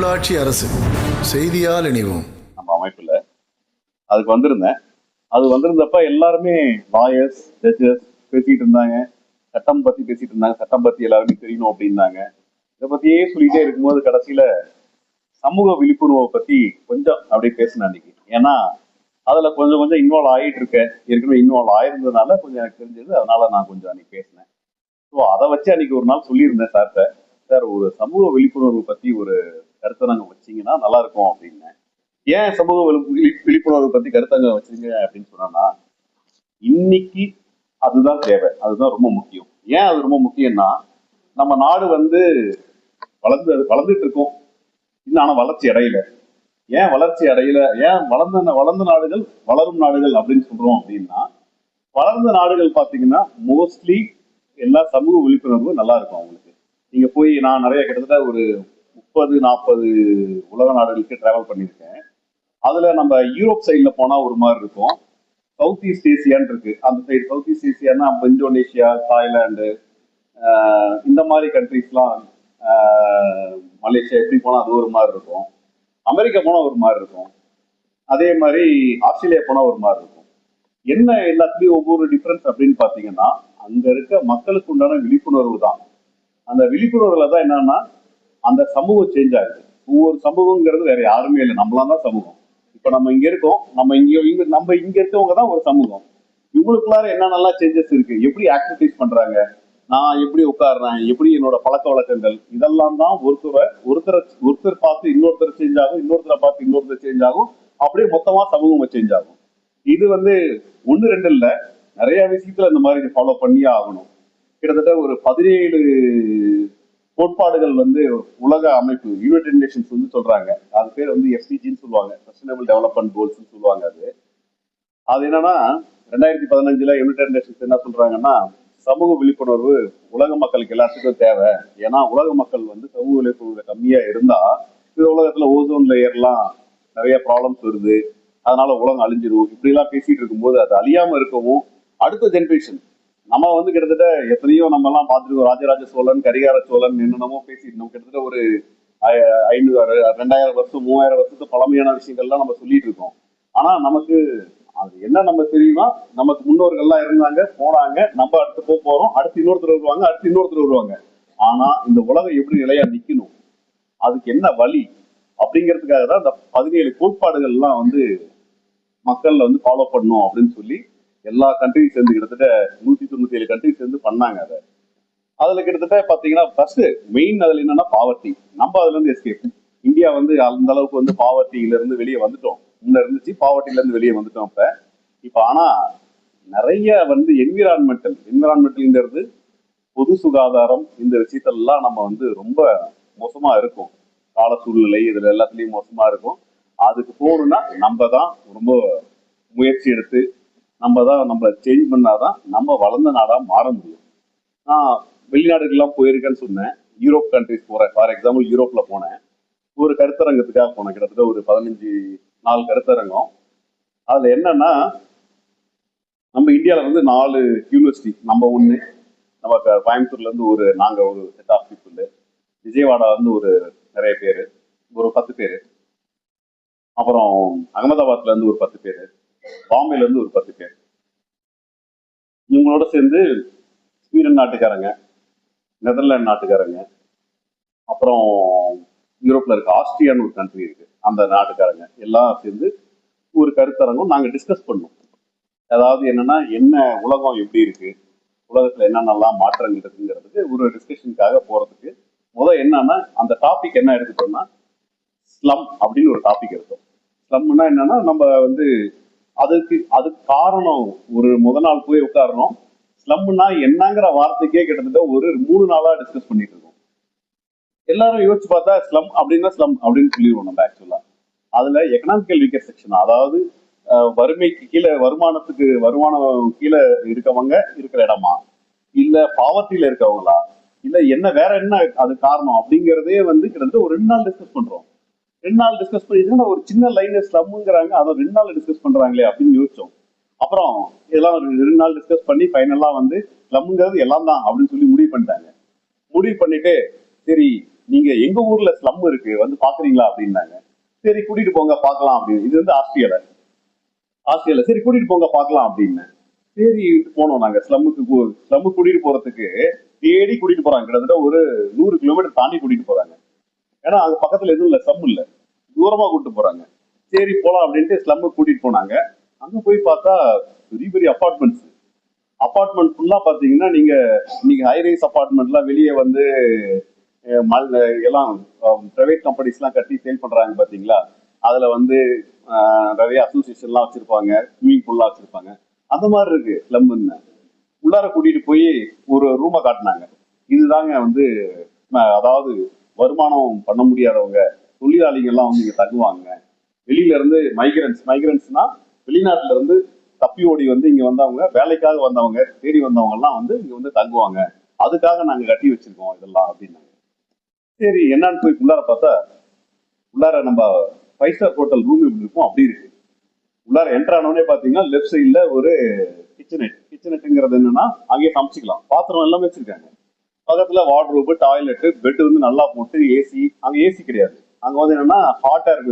உள்ளாட்சி அரசு செய்தியால் இணைவோம். நம்ம அமைப்புல அதுக்கு வந்திருந்தேன். அது வந்திருந்தப்ப எல்லாருமே லாயர்ஸ், ஜட்ஜஸ் பேசிட்டு இருந்தாங்க. சட்டம் பத்தி பேசிட்டு இருந்தாங்க. சட்டம் பத்தி எல்லாருமே தெரியணும் அப்படின்னாங்க. இதை பத்தியே சொல்லிட்டே இருக்கும்போது கடைசியில சமூக விழிப்புணர்வை பத்தி கொஞ்சம் அப்படியே பேசினேன் அன்னைக்கு. ஏன்னா அதுல கொஞ்சம் கொஞ்சம் இன்வால்வ் ஆகிட்டு இருக்கேன். ஏற்கனவே இன்வால்வ் ஆயிருந்ததுனால கொஞ்சம் எனக்கு தெரிஞ்சது. அதனால நான் கொஞ்சம் அன்னைக்கு பேசினேன். ஸோ அதை வச்சு அன்னைக்கு ஒரு நாள் சொல்லியிருந்தேன் சார்கிட்ட. சார், ஒரு சமூக விழிப்புணர்வு பத்தி ஒரு கருத்தரங்கம் வச்சீங்கன்னா நல்லா இருக்கும் அப்படின்னேன். ஏன் சமூக விழிப்புணர்வு பத்தி கருத்தரங்கம் வச்சிருங்க அப்படின்னு சொன்னா, இன்னைக்கு அதுதான் தேவை, அதுதான் ரொம்ப முக்கியம். ஏன் அது ரொம்ப முக்கியம்னா, நம்ம நாடு வளர்ந்துட்டு இருக்கோம் இன்னும், ஆனா வளர்ச்சி அடையல. ஏன் வளர்ச்சி அடையல, ஏன் வளர்ந்த நாடுகள் வளரும் நாடுகள் அப்படின்னு சொல்றோம் அப்படின்னா, வளர்ந்த நாடுகள் பாத்தீங்கன்னா மோஸ்ட்லி எல்லா சமூக விழிப்புணர்வு நல்லா இருக்கும் அவங்களுக்கு. நீங்க போய், நான் நிறைய கிட்டத்தட்ட ஒரு 30-40 உலக நாடுகளுக்கு டிராவல் பண்ணியிருக்கேன். அதுல நம்ம யூரோப் சைட்ல போனா ஒரு மாதிரி இருக்கும். சவுத் ஈஸ்ட் ஏசியான்னு இருக்கு, அந்த சைடு சவுத் ஈஸ்ட் ஏசியான்னா இந்தோனேஷியா, தாய்லாந்து, இந்த மாதிரி கண்ட்ரிஸ்லாம், மலேசியா, எப்படி போனா அது ஒரு மாதிரி இருக்கும். அமெரிக்கா போனா ஒரு மாதிரி இருக்கும். அதே மாதிரி ஆஸ்திரேலியா போனா ஒரு மாதிரி இருக்கும். என்ன எல்லாத்துலயும் ஒவ்வொரு டிஃபரன்ஸ் அப்படின்னு பாத்தீங்கன்னா, அங்க இருக்க மக்களுக்கு உண்டான விழிப்புணர்வு தான். அந்த விழிப்புணர்வுல தான் என்னன்னா, அந்த சமூகம் சேஞ்ச் ஆகுது. ஒவ்வொரு சமூகங்கிறது வேற யாருமே இல்லை, நம்மளாம் தான் சமூகம். இப்ப நம்ம இங்க இருக்கோம், நம்ம இங்க இருக்கவங்க தான் ஒரு சமூகம். இவங்களுக்குள்ளார என்னென்னலாம் சேஞ்சஸ் இருக்கு, எப்படி ஆக்டிவிட்டிஸ் பண்றாங்க, நான் எப்படி உட்காடுறேன், எப்படி என்னோட பழக்க வழக்கங்கள், இதெல்லாம் தான் ஒருத்தர் பார்த்து இன்னொருத்தர் சேஞ்ச் ஆகும், இன்னொருத்தரை பார்த்து இன்னொருத்தர் சேஞ்ச் ஆகும். அப்படியே மொத்தமா சமூகம் சேஞ்ச் ஆகும். இது 1-2 இல்ல, நிறைய விஷயத்துல இந்த மாதிரி ஃபாலோ பண்ணியே ஆகணும். கிட்டத்தட்ட ஒரு 17 கோட்பாடுகள் உலக அமைப்பு யுனைடெட் நேஷன்ஸ் சொல்றாங்க. அது பேர் எஸ்டிஜின்னு சொல்லுவாங்க, சஸ்டைனபிள் டெவலப்மெண்ட் கோல்ஸ் சொல்லுவாங்க. அது என்னன்னா, 2015 யுனைடெட் நேஷன்ஸ் என்ன சொல்றாங்கன்னா, சமூக விழிப்புணர்வு உலக மக்களுக்கு எல்லாத்துக்கும் தேவை. ஏன்னா உலக மக்கள் சமூக விழிப்புணர்வு கம்மியா இருந்தா இந்த உலகத்துல ஓசோன் லேயர்லாம் நிறைய ப்ராப்ளம்ஸ் வருது, அதனால உலகம் அழிஞ்சிடும். இப்படி எல்லாம் பேசிட்டு இருக்கும்போது அது அழியாம இருக்கவும் அடுத்த ஜென்ரேஷன், நம்ம கிட்டத்தட்ட எத்தனையோ நம்ம எல்லாம் பார்த்துருக்கோம். ராஜராஜ சோழன், கரிகார சோழன், என்னென்னமோ பேசிட்டு கிட்டத்தட்ட ஒரு 500, 2000 வருஷம், 3000 வருஷத்துக்கு பழமையான விஷயங்கள்லாம் நம்ம சொல்லிட்டு இருக்கோம். ஆனா நமக்கு அது என்ன நம்ம தெரியுமா, நமக்கு முன்னோர்கள்லாம் இருந்தாங்க, போனாங்க, நம்ம அடுத்து போறோம், அடுத்து இன்னொருத்தர் வருவாங்க, அடுத்து இன்னொருத்தர் வருவாங்க. ஆனா இந்த உலகம் எப்படி நிலையா நிக்கணும், அதுக்கு என்ன வழி அப்படிங்கிறதுக்காக தான் இந்த 17 கோட்பாடுகள் எல்லாம் மக்கள்ல ஃபாலோ பண்ணணும் அப்படின்னு சொல்லி எல்லா கண்ட்ரியும் சேர்ந்து கிட்டத்தட்ட 197 கண்ட்ரி சேர்ந்து பண்ணாங்க. அதுல கிட்டத்தட்ட பாத்தீங்கன்னா ஃபர்ஸ்ட் மெயின் அதுல என்னன்னா பாவர்ட்டி. நம்ம அதுல இருந்து எஸ்கேப். இந்தியா அந்த அளவுக்கு பாவர்ட்டியில இருந்து வெளியே வந்துட்டோம். முன்ன இருந்துச்சு, பாவர்ட்டில இருந்து வெளியே வந்துட்டோம். இப்ப ஆனா நிறைய என்விரான்மெண்டல்ங்கிறது, பொது சுகாதாரம், இந்த விஷயத்தெல்லாம் நம்ம ரொம்ப மோசமா இருக்கும். கால சூழ்நிலை இதுல எல்லாத்துலயும் மோசமா இருக்கும். அதுக்கு போகணும்னா நம்ம தான் ரொம்ப முயற்சி எடுத்து நம்மளை சேஞ்ச் பண்ணாதான் நம்ம வளர்ந்த நாடா மாற முடியும். நான் வெளிநாடுகள்லாம் போயிருக்கேன்னு சொன்னேன். யூரோப் கண்ட்ரிஸ் போறேன். ஃபார் எக்ஸாம்பிள் யூரோப்ல போனேன், ஒரு கருத்தரங்கத்துக்காக போனேன். கிட்டத்தட்ட ஒரு 15 நாள் கருத்தரங்கம். அதுல என்னன்னா, நம்ம இந்தியாவில 4 யூனிவர்சிட்டி, நம்ம ஒண்ணு, நம்ம கோயம்புத்தூர்ல இருந்து நாங்க ஒரு செட் ஆஃப் பீப்புள், விஜயவாடா ஒரு நிறைய பேரு, ஒரு 10 பேரு, அப்புறம் அகமதாபாத்ல இருந்து ஒரு 10 பேரு, பாம்பேல இருந்து ஒரு 10 பேர், இவங்களோட சேர்ந்து ஸ்வீடன் நாட்டுக்காரங்க, நெதர்லாந்து நாட்டுக்காரங்க, அப்புறம் யூரோப்ல இருக்க ஆஸ்திரியான்னு ஒரு கண்ட்ரி இருக்கு, அந்த நாட்டுக்காரங்க எல்லாம் சேர்ந்து ஒரு கருத்தரங்கம் நாங்க டிஸ்கஸ் பண்ணோம். அதாவது என்னன்னா, என்ன உலகம் எப்படி இருக்கு, உலகத்துல என்னென்னலாம் மாற்றங்கள் இருக்குங்கிறதுக்கு ஒரு டிஸ்கஷனுக்காக போறதுக்கு என்னன்னா, அந்த டாபிக் என்ன எடுத்துட்டோம்னா, ஸ்லம் அப்படின்னு ஒரு டாபிக் எடுத்தோம். ஸ்லம்னா என்னன்னா, நம்ம அதுக்கு காரணம் முத நாள் போய் உட்காரணும். ஸ்லம்னா என்னங்கிற வார்த்தைக்கே கிட்டத்தட்ட ஒரு 3 நாளா டிஸ்கஸ் பண்ணிட்டு இருக்கோம். எல்லாரும் யோசிச்சு பார்த்தா ஸ்லம் அப்படின்னா ஸ்லம் அப்படின்னு சொல்லிடுவோம் நம்ம. ஆக்சுவலா அதுல எக்கனாமிக்கல் வீக்கர் செக்ஷன், அதாவது வறுமைக்கு கீழே, வருமானம் கீழே இருக்கவங்க இருக்கிற இடமா, இல்ல பாவர்ட்டியில இருக்கவங்களா, இல்ல வேற என்ன அது காரணம் அப்படிங்கிறதே கிட்டத்தட்ட ஒரு 2 நாள் டிஸ்கஸ் பண்றோம். 2 நாள் டிஸ்கஸ் பண்ணிட்டு ஒரு சின்ன லைன் ஸ்லம்ங்கிறாங்க, அதை 2 நாள் டிஸ்கஸ் பண்றாங்களே அப்படின்னு யோசிச்சோம். அப்புறம் இதெல்லாம் 2 நாள் டிஸ்கஸ் பண்ணி ஃபைனலா ஸ்லம்ங்கிறது எல்லாம் தான் அப்படின்னு சொல்லி முடிவு பண்ணிட்டாங்க. முடிவு பண்ணிட்டு, சரி நீங்க எங்க ஊர்ல ஸ்லம் இருக்கு வந்து பாக்குறீங்களா அப்படின்னாங்க. சரி கூட்டிட்டு போங்க பார்க்கலாம் அப்படின்னு. இது வந்து ஆஸ்திரேலியா சரி கூட்டிட்டு போங்க பார்க்கலாம் அப்படின்னு. சரி போனோம் நாங்க ஸ்லம்முக்கு கூட்டிட்டு போறதுக்கு தேடி கூட்டிட்டு போறாங்க. கிட்டத்தட்ட ஒரு 100 கிலோமீட்டர் தாண்டி கூட்டிட்டு போறாங்க. ஏன்னா அங்க பக்கத்துல எதுவும் இல்ல, ஸ்லம் இல்ல, தூரமா கூட்டிட்டு போறாங்க. சரி போலாம் அப்படின்ட்டு ஸ்லம்முக்கு கூட்டிட்டு போனாங்க. அங்க போய் பார்த்தா பெரிய பெரிய அபார்ட்மெண்ட் ஃபுல்லா பாத்தீங்கன்னா நீங்க ஹைரைஸ் அபார்ட்மெண்ட்லாம் வெளியே வந்து எல்லாம் பிரைவேட் கம்பெனிஸ் எல்லாம் கட்டி சேல் பண்றாங்க பாத்தீங்களா. அதுல வந்து நிறைய அசோசியேஷன் எல்லாம் வச்சிருப்பாங்க, ஸ்விம்மிங் பூல்லாம் வச்சிருப்பாங்க. அந்த மாதிரி இருக்கு ஸ்லம்னு. உள்ளார கூட்டிட்டு போய் ஒரு ரூமை காட்டினாங்க. இதுதாங்க வந்து அதாவது வருமானம் பண்ண முடியாதவங்க தொழிலாளிகள் எல்லாம் வந்து இங்க தங்குவாங்க. வெளியில இருந்து மைக்ரன்ஸ்னா வெளிநாட்டுல இருந்து தப்பி ஓடி வந்து இங்க வந்தவங்க, வேலைக்காக வந்தவங்க, தேடி வந்தவங்க எல்லாம் வந்து இங்க வந்து தங்குவாங்க. அதுக்காக நாங்க கட்டி வச்சிருக்கோம் இதெல்லாம் அப்படின்னாங்க. சரி என்னன்னு போய் உள்ளார பார்த்தா, உள்ளார நம்ம 5 ஸ்டார் ஹோட்டல் ரூம் எப்படி இருக்கும் அப்படி இருக்கு. உள்ளார என்டர் ஆனவனே பாத்தீங்கன்னா லெஃப்ட் சைட்ல ஒரு கிச்சனெட்டுங்கிறது என்னன்னா அங்கேயே சமைச்சிக்கலாம், பாத்திரம் எல்லாமே வச்சிருக்காங்க. பக்கத்துல வார்ட்ரோப், டாய்லெட், பெட் வந்து நல்லா போட்டு ஏசி. அங்க ஏசி கிடையாது. அங்க வந்து என்னன்னா ஹாட் ஏர்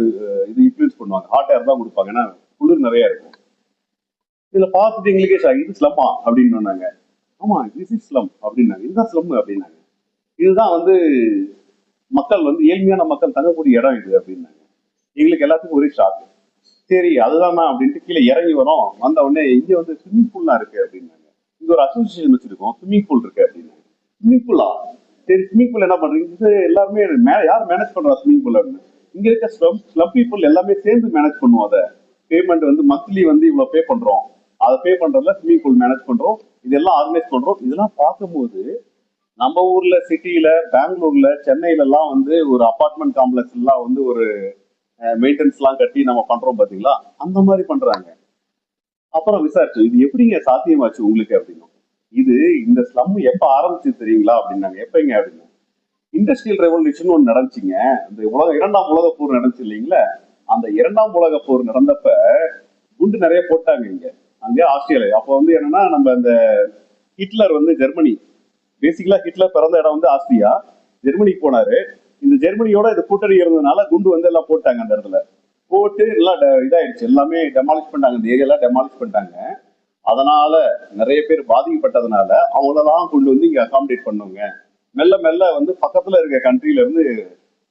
இது இன்ஃபுளுன்ஸ் பண்ணுவாங்க, ஹாட் ஏர் தான் கொடுப்பாங்க, ஏன்னா குளிர் நிறைய இருக்கும். இதுல பார்த்துட்டு எங்களுக்கே இது ஸ்லம்மா அப்படின்னு சொன்னாங்க. ஆமா திஸ் இஸ் ஸ்லம் அப்படின்னாங்க. இதுதான் ஸ்லம் அப்படின்னாங்க. இதுதான் வந்து மக்கள் வந்து ஏழ்மையான மக்கள் தங்கக்கூடிய இடம் இது அப்படின்னாங்க. எங்களுக்கு எல்லாத்துக்கும் ஒரே ஷாக். சரி அதுதான் அப்படின்ட்டு கீழே இறங்கி வரோம். வந்த உடனே இங்க வந்து ஸ்விம்மிங் பூல்லாம் இருக்கு அப்படின்னாங்க. இங்க ஒரு அசோசியேஷன் வச்சிருக்கோம், ஸ்விம்மிங் பூல் இருக்கு அப்படின்னாங்க. ஸ்விம்மிங் பூலா? சரி ஸ்விம்மிங் பூல் என்ன பண்றீங்க? இது எல்லாருமே யார் மேனேஜ் பண்றா ஸ்விம்மிங் பூல் அப்படின்னு. இங்க இருக்க ஸ்லம் பீப்புள் எல்லாமே சேர்ந்து மேனேஜ் பண்ணுவோம். அதை பேமெண்ட் வந்து மந்த்லி வந்து இவ்வளவு பே பண்றோம், அதை பே பண்றதுல ஸ்விம்மிங் பூல் மேனேஜ் பண்றோம், இதெல்லாம் ஆர்கனைஸ் பண்றோம். இதெல்லாம் பார்க்கும்போது நம்ம ஊர்ல சிட்டியில, பெங்களூர்ல, சென்னையில எல்லாம் வந்து ஒரு அபார்ட்மெண்ட் காம்ப்ளெக்ஸ் எல்லாம் வந்து ஒரு மெயின்டெனன்ஸ் எல்லாம் கட்டி நம்ம பண்றோம் பாத்தீங்களா, அந்த மாதிரி பண்றாங்க. அப்புறம் விசாரிச்சு இது எப்படிங்க சாத்தியமாச்சு உங்களுக்கு அப்படின்னு. இது இந்த ஸ்லம் எப்ப ஆரம்பிச்சு தெரியுங்களா அப்படின்னாங்க. எப்பங்க அப்படின்னு. இண்டஸ்ட்ரியல் ரெவல்யூஷன் ஒன்று நடந்துச்சுங்க. அந்த 2ஆம் உலக போர் நடந்துச்சு இல்லைங்களா. அந்த 2ஆம் உலக போர் நடந்தப்ப குண்டு நிறைய போட்டாங்க இங்க, அங்கே ஆஸ்திரேலியா. அப்போ வந்து என்னன்னா நம்ம இந்த ஹிட்லர் வந்து ஜெர்மனி, பேசிக்கலா ஹிட்லர் பிறந்த இடம் வந்து ஆஸ்திரியா. ஜெர்மனிக்கு போனாரு. இந்த ஜெர்மனியோட இது கூட்டணி இருந்ததுனால குண்டு வந்து எல்லாம் போட்டாங்க. அந்த இடத்துல போட்டு எல்லாம் இதாயிடுச்சு, எல்லாமே டெமாலிஷ் பண்ணிட்டாங்க, இந்த ஏரியாலாம் டெமாலிஷ் பண்ணிட்டாங்க. அதனால நிறைய பேர் பாதிக்கப்பட்டதுனால அவங்களெல்லாம் கொண்டு வந்து இங்க அகாமடேட் பண்ணுவாங்க. மெல்ல மெல்ல வந்து பக்கத்துல இருக்க கண்ட்ரில இருந்து,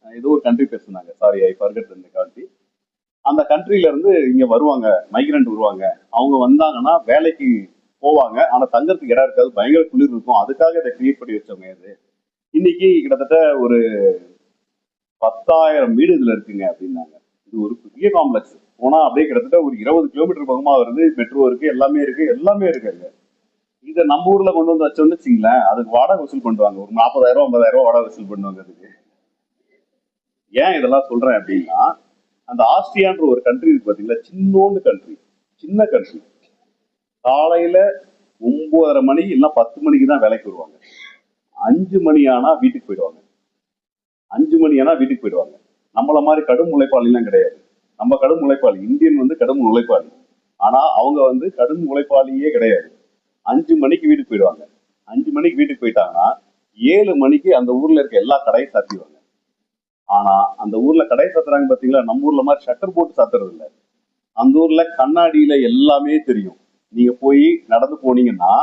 ஏதோ ஒரு கண்ட்ரி பேசுனாங்க, சாரி ஐ ஃபர்கெட் இந்த கண்ட்ரி. அந்த கண்ட்ரில இருந்து இங்க வருவாங்க, மைக்ரண்ட் வருவாங்க. அவங்க வந்தாங்கன்னா வேலைக்கு போவாங்க, ஆனா தங்கறதுக்கு இடம் இருக்காது, பயங்கர குளிர் இருக்கும். அதுக்காக இதை கிரியேட் பண்ணி வச்சவங்க. இது இன்னைக்கு கிட்டத்தட்ட ஒரு 10,000 வீடு இதுல இருக்குங்க அப்படின்னாங்க. இது ஒரு பெரிய காம்ப்ளெக்ஸ். போனா அப்படியே கிட்டத்தட்ட ஒரு 20 கிலோமீட்டர் பக்கமா வருது. மெட்ரோ இருக்கு, எல்லாமே இருக்கு. இதை நம்ம ஊர்ல கொண்டு வந்து வச்சோன்னு வச்சுங்களேன், அதுக்கு வாடகை வசூல் பண்ணுவாங்க. ஒரு 40,000 50,000 வாடகை வசூல் பண்ணுவாங்க அதுக்கு. ஏன் இதெல்லாம் சொல்றேன் அப்படின்னா, அந்த ஆஸ்திரியான்ற ஒரு கண்ட்ரி இருக்கு பாத்தீங்களா, சின்ன கண்ட்ரி. காலையில 9:30 மணி இல்ல 10 மணிக்கு தான் வேலைக்கு வருவாங்க. 5 மணி ஆனா வீட்டுக்கு போயிடுவாங்க. நம்மள மாதிரி கடும் உழைப்பாளி எல்லாம் கிடையாது. நம்ம கடும் உழைப்பாளி, இந்தியன் வந்து கடும் உழைப்பாளி. ஆனா அவங்க வந்து கடும் உழைப்பாளியே கிடையாது. 5 மணிக்கு வீட்டுக்கு போயிடுவாங்க. 5 மணிக்கு வீட்டுக்கு போயிட்டாங்கன்னா 7 மணிக்கு அந்த ஊர்ல இருக்க எல்லா கடையும் சாத்திடுவாங்க. ஆனா அந்த ஊர்ல கடை சாத்துறாங்க பாத்தீங்களா, நம்ம ஊர்ல மாதிரி ஷட்டர் போட்டு சாத்துறது இல்லை. அந்த ஊர்ல கண்ணாடியில எல்லாமே தெரியும். நீங்க போய் நடந்து போனீங்கன்னா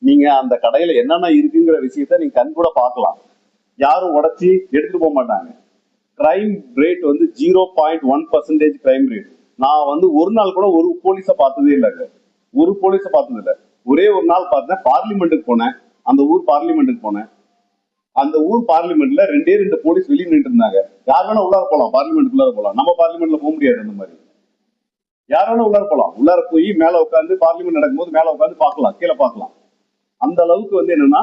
நீங்க அந்த கடையில என்னென்ன இருக்குங்கிற விஷயத்த நீங்க கண் கூட பார்க்கலாம். யாரும் உடைச்சி எடுத்துட்டு போக மாட்டாங்க. கிரைம் ரேட் வந்து 0.1% கிரைம் ரேட். நான் வந்து ஒரு நாள் கூட ஒரு போலீஸை பார்த்ததே இல்லைங்க. ஒரே ஒரு நாள் பார்த்தேன், பார்லிமெண்ட்டுக்கு போனேன். அந்த ஊர் பார்லிமெண்ட்ல 2 போலீஸ் வெளியே நின்று இருந்தாங்க. யார் வேணா உள்ளார போலாம், பார்லிமெண்ட்டுக்குள்ளார போலாம். நம்ம பார்லிமெண்ட்ல போக முடியாது. அந்த மாதிரி யார் வேணா உள்ளார போலாம். உள்ளார போய் மேல உட்காந்து பார்லிமெண்ட் நடக்கும்போது மேல உட்காந்து பார்க்கலாம், கீழே பார்க்கலாம். அந்த அளவுக்கு வந்து என்னன்னா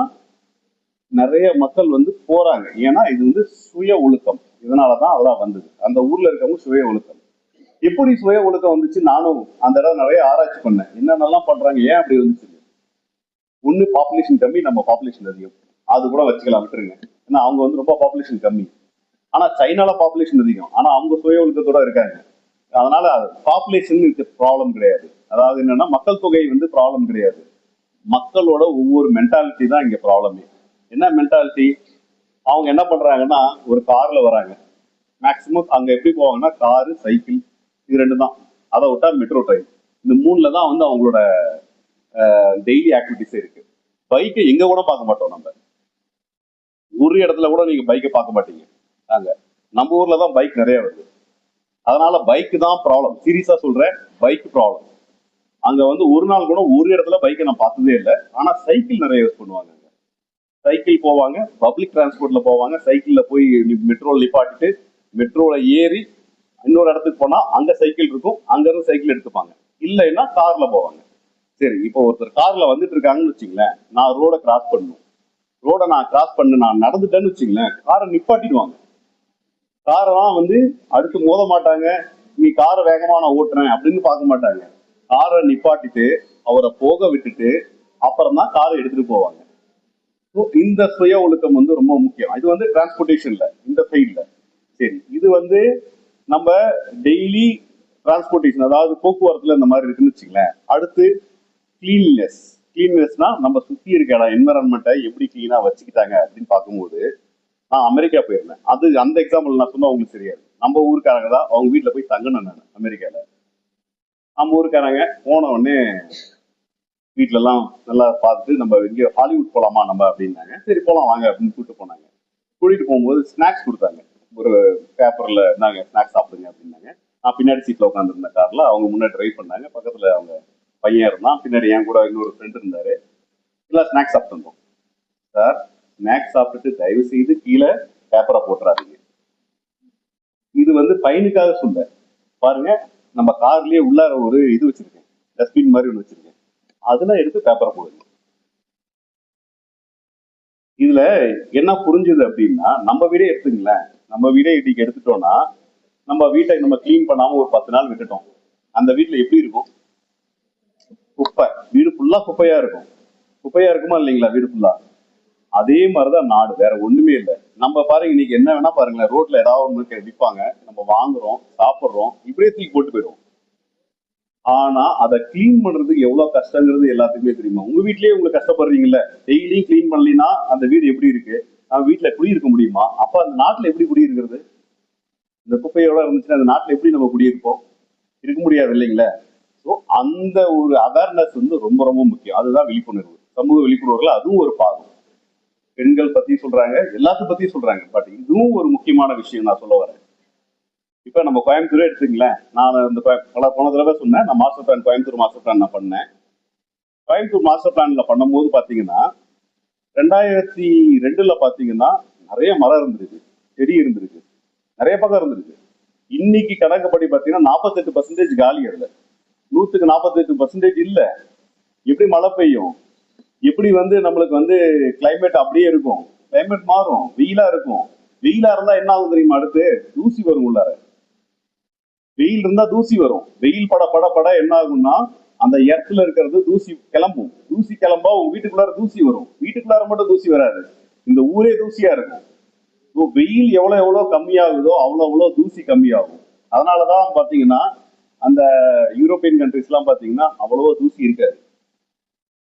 நிறைய மக்கள் வந்து போறாங்க. ஏன்னா இது வந்து சுய ஒழுக்கம். இதனாலதான் அதெல்லாம் வந்தது. அந்த ஊர்ல இருக்கவங்க சுய ஒழுக்கம். எப்படி சுய ஒழுக்கம் வந்துச்சு, நானும் அந்த இடம் நிறைய ஆராய்ச்சி பண்ணேன். என்னென்னலாம் பண்றாங்க, ஏன் அப்படி வந்துச்சு. ஒண்ணு பாப்புலேஷன் கம்மி, நம்ம பாப்புலேஷன் அதிகம், அது கூட வச்சுக்கலாம், விட்டுருங்க. ஏன்னா அவங்க வந்து ரொம்ப பாப்புலேஷன் கம்மி. ஆனா சைனால பாப்புலேஷன் அதிகம், ஆனா அவங்க சுய ஒழுக்கத்தோட இருக்காங்க. அதனால பாப்புலேஷன் ப்ராப்ளம் கிடையாது. அதாவது என்னன்னா மக்கள் தொகை வந்து ப்ராப்ளம் கிடையாது. மக்களோட ஒவ்வொரு மென்டாலிட்டி தான் இங்க ப்ராப்ளமே. என்ன மென்டாலிட்டி? அவங்க என்ன பண்றாங்கன்னா ஒரு கார்ல வராங்க. மேக்சிமம் அங்க எப்படி போவாங்கன்னா காரு, சைக்கிள், இது ரெண்டு தான். அதை விட்டா மெட்ரோ ட்ரெயின். இந்த மூணுல தான் வந்து அவங்களோட டெய்லி ஆக்டிவிட்டிஸ் இருக்கு. பைக்கை எங்க கூட பார்க்க மாட்டோம் நம்ம. ஒரு இடத்துல கூட நீங்க பைக்கை பார்க்க மாட்டீங்க. நாங்க நம்ம ஊர்ல தான் பைக் நிறைய வருது. அதனால பைக் தான் ப்ராப்ளம். சீரியஸா சொல்றேன், பைக் ப்ராப்ளம். அங்க வந்து ஒரு நாள் கூட ஒரு இடத்துல பைக்கை நான் பார்த்ததே இல்லை. ஆனா சைக்கிள் நிறைய யூஸ் பண்ணுவாங்க. சைக்கிள் போவாங்க, பப்ளிக் டிரான்ஸ்போர்ட்ல போவாங்க, சைக்கிள்ல போய் மெட்ரோல நிப்பாட்டிட்டு மெட்ரோல ஏறி இன்னொரு இடத்துக்கு போனா அங்க சைக்கிள் இருக்கும், அங்க இருந்து சைக்கிள் எடுத்துப்பாங்க. இல்லைன்னா கார்ல போவாங்க. சரி, இப்போ ஒருத்தர் கார்ல வந்துட்டு இருக்காங்கன்னு வச்சுங்களேன், நான் ரோட கிராஸ் பண்ணணும். ரோட நான் கிராஸ் பண்ண நான் நடந்துட்டேன்னு வச்சுங்களேன், காரை நிப்பாட்டிடுவாங்க. காரெல்லாம் வந்து அடுத்து மோத மாட்டாங்க, நீ காரை வேகமா நான் ஓட்டுறேன் அப்படின்னு பார்க்க மாட்டாங்க. காரை நிப்பாட்டிட்டு அவரை போக விட்டுட்டு அப்புறம் தான் காரை எடுத்துட்டு போவாங்க. இந்த சுய ஒழுக்கம் வந்து ரொம்ப முக்கியம். இது வந்து டிரான்ஸ்போர்டேஷன்ல இந்த சைட்ல. சரி, இது வந்து நம்ம டெய்லி டிரான்ஸ்போர்டேஷன், அதாவது போக்குவரத்துல இந்த மாதிரி இருக்குன்னு வச்சுங்களேன். அடுத்து கிளீன்லெஸ். கிளீன்லெஸ்னா நம்ம சுத்தி இருக்க என்விரான்மெண்ட்டை எப்படி கிளீனா வச்சுக்கிட்டாங்க அப்படின்னு பார்க்கும்போது, நான் அமெரிக்கா போயிருந்தேன். அது அந்த எக்ஸாம்பிள் நான் சொன்னா உங்களுக்கு தெரியாது. நம்ம ஊருக்காரங்க தான், அவங்க வீட்டுல போய் தங்கணும். நான் அமெரிக்கால நம்ம ஊருக்காரங்க போன உடனே வீட்டுல எல்லாம் நல்லா பார்த்துட்டு நம்ம இங்க ஹாலிவுட் போலாமா நம்ம அப்படின்னாங்க. சரி போலாம் வாங்க அப்படின்னு கூப்பிட்டு போனாங்க. கூட்டிட்டு போகும்போது ஸ்நாக்ஸ் கொடுத்தாங்க. ஒரு பேப்பர்ல நாங்க ஸ்நாக்ஸ் சாப்பிடுங்க அப்படின்னாங்க. நான் பின்னாடி சீட்ல உட்காந்துருந்த கார்ல, அவங்க முன்னாடி ட்ரைவ் பண்ணாங்க. பக்கத்துல அவங்க பையன் இருந்தான், பின்னாடி என் கூட இன்னொரு ஃப்ரெண்ட் இருந்தாரு. எல்லாம் ஸ்நாக்ஸ் சாப்பிட்டு இருந்தோம். சார், ஸ்நாக்ஸ் சாப்பிட்டுட்டு தயவு செய்து கீழே பேப்பரை போட்டுறாதீங்க. இது வந்து பையனுக்காக சொல்ல பாருங்க. நம்ம கார்லயே உள்ளார ஒரு இது வச்சிருக்கேன், டஸ்ட்பின் மாதிரி ஒன்று வச்சிருக்கேன். அதுல எடுத்து பேப்பரை போடுங்க. இதுல என்ன புரிஞ்சுது அப்படின்னா, நம்ம வீடே எடுத்துங்களேன். நம்ம வீடே இன்னைக்கு எடுத்துட்டோம்னா, நம்ம வீட்டை நம்ம கிளீன் பண்ணாம ஒரு 10 நாள் விட்டுட்டோம். அந்த வீட்டுல எப்படி இருக்கும்? குப்பை. வீடு ஃபுல்லா குப்பையா இருக்கும். குப்பையா இருக்குமா இல்லைங்களா வீடு ஃபுல்லா? அதே மாதிரிதான் நாடு, வேற ஒண்ணுமே இல்லை. நம்ம பாருங்க, இன்னைக்கு என்ன வேணா பாருங்களேன், ரோட்ல ஏதாவது ஒண்ணு விற்பாங்க, நம்ம வாங்குறோம், சாப்பிடுறோம், இப்படியே தூக்கி போட்டு போயிடுவோம். ஆனா அதை கிளீன் பண்றதுக்கு எவ்வளவு கஷ்டங்கிறது எல்லாத்துக்குமே தெரியுமா? உங்க வீட்லயே உங்களுக்கு கஷ்டப்படுறீங்கல்ல, டெய்லியும் கிளீன் பண்ணலினா அந்த வீடு எப்படி இருக்கு? நம்ம வீட்டுல குடியிருக்க முடியுமா? அப்ப அந்த நாட்டுல எப்படி குடியிருக்கிறது? இந்த குப்பையோட இருந்துச்சுன்னா அந்த நாட்டுல எப்படி நம்ம குடியிருப்போம்? இருக்க முடியாது இல்லைங்களா? ஸோ அந்த ஒரு அவேர்னஸ் வந்து ரொம்ப ரொம்ப முக்கியம். அதுதான் விழிப்புணர்வு, சமூக விழிப்புணர்வுல அதுவும் ஒரு பாகம். பெண்கள் பத்தி சொல்றாங்க, எல்லாத்தையும் பத்தி சொல்றாங்க. பட் இதுவும் ஒரு முக்கியமான விஷயம் நான் சொல்ல வரேன். இப்ப நம்ம கோயம்புத்தூரே எடுத்துங்களேன். நான் இந்த போன தடவை சொன்னேன், நான் master plan, Coimbatore master plan நான் பண்ணேன். கோயம்புத்தூர் மாஸ்டர் பிளான்ல பண்ணும்போது பாத்தீங்கன்னா 2002 பாத்தீங்கன்னா நிறைய மரம் இருந்திருக்கு, செடி இருந்திருக்கு, நிறைய பக்கம் இருந்திருக்கு. இன்னைக்கு கணக்குப்படி பாத்தீங்கன்னா 48% காலி. அதுல 100க்கு 48% இல்ல. எப்படி மழை பெய்யும்? எப்படி வந்து நம்மளுக்கு வந்து கிளைமேட் அப்படியே இருக்கும்? கிளைமேட் மாறும், வெயிலா இருக்கும். வெயிலா இருந்தா என்ன ஆகும் தெரியுமா? அடுத்து தூசி வரும் உள்ளார. வெயில் இருந்தா தூசி வரும். வெயில் பட பட பட என்ன ஆகும்னா, அந்த எர்த்ல இருக்கிறது தூசி கிளம்பும். தூசி கிளம்பா உங்க வீட்டுக்குள்ளார தூசி வரும். வீட்டுக்குள்ளார மட்டும் தூசி வராது, இந்த ஊரே தூசியா இருக்கும். வெயில் எவ்வளவு எவ்வளவு கம்மியாகுதோ அவ்வளவு தூசி கம்மியாகும். அதனாலதான் பாத்தீங்கன்னா அந்த யூரோப்பியன் கண்ட்ரிஸ் எல்லாம் பாத்தீங்கன்னா அவ்வளவோ தூசி இருக்காது.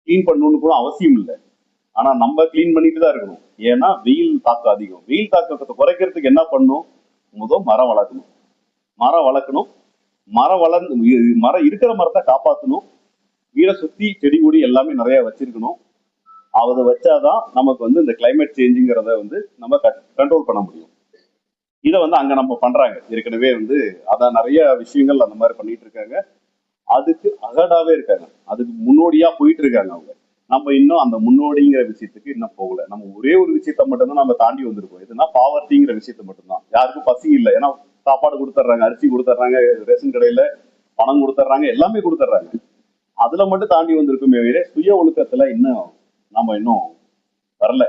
கிளீன் பண்ணணும்னு கூட அவசியம் இல்லை. ஆனா நம்ம கிளீன் பண்ணிட்டு தான் இருக்கணும். ஏன்னா வெயில் தாக்கம் அதிகம். வெயில் தாக்கத்தை குறைக்கிறதுக்கு என்ன பண்ணணும்? முதல் மரம் வளர்க்கணும். மரம் வளர்க்கணும். மரம் இருக்கிற மரத்தை காப்பாற்றணும். வீடை சுத்தி செடி கொடி எல்லாமே நிறைய வச்சிருக்கணும். அதை வச்சாதான் நமக்கு வந்து இந்த கிளைமேட் சேஞ்சுங்கிறத வந்து நம்ம கண்ட்ரோல் பண்ண முடியும். இதை வந்து அங்க நம்ம பண்றாங்க ஏற்கனவே. வந்து அதான் நிறைய விஷயங்கள் அந்த மாதிரி பண்ணிட்டு இருக்காங்க. அதுக்கு அகடாவே இருக்காங்க, அதுக்கு முன்னோடியா போயிட்டு இருக்காங்க அவங்க. நம்ம இன்னும் அந்த முன்னோடிங்கிற விஷயத்துக்கு இன்னும் போகல. நம்ம ஒரே ஒரு விஷயத்த மட்டும்தான் நம்ம தாண்டி வந்திருக்கோம். எதுனா பாவர்ட்டிங்கிற விஷயத்த மட்டும்தான். யாருக்கும் பசி இல்லை, ஏன்னா சாப்பாடு கொடுத்துட்றாங்க, அரிசி கொடுத்துட்றாங்க, ரேஷன் கடையில பணம் கொடுத்துட்றாங்க, எல்லாமே கொடுத்துட்றாங்க. அதுல மட்டும் தாண்டி வந்திருக்குமே வேற சுய ஒழுக்கத்துல இன்னும் நம்ம இன்னும் வரல.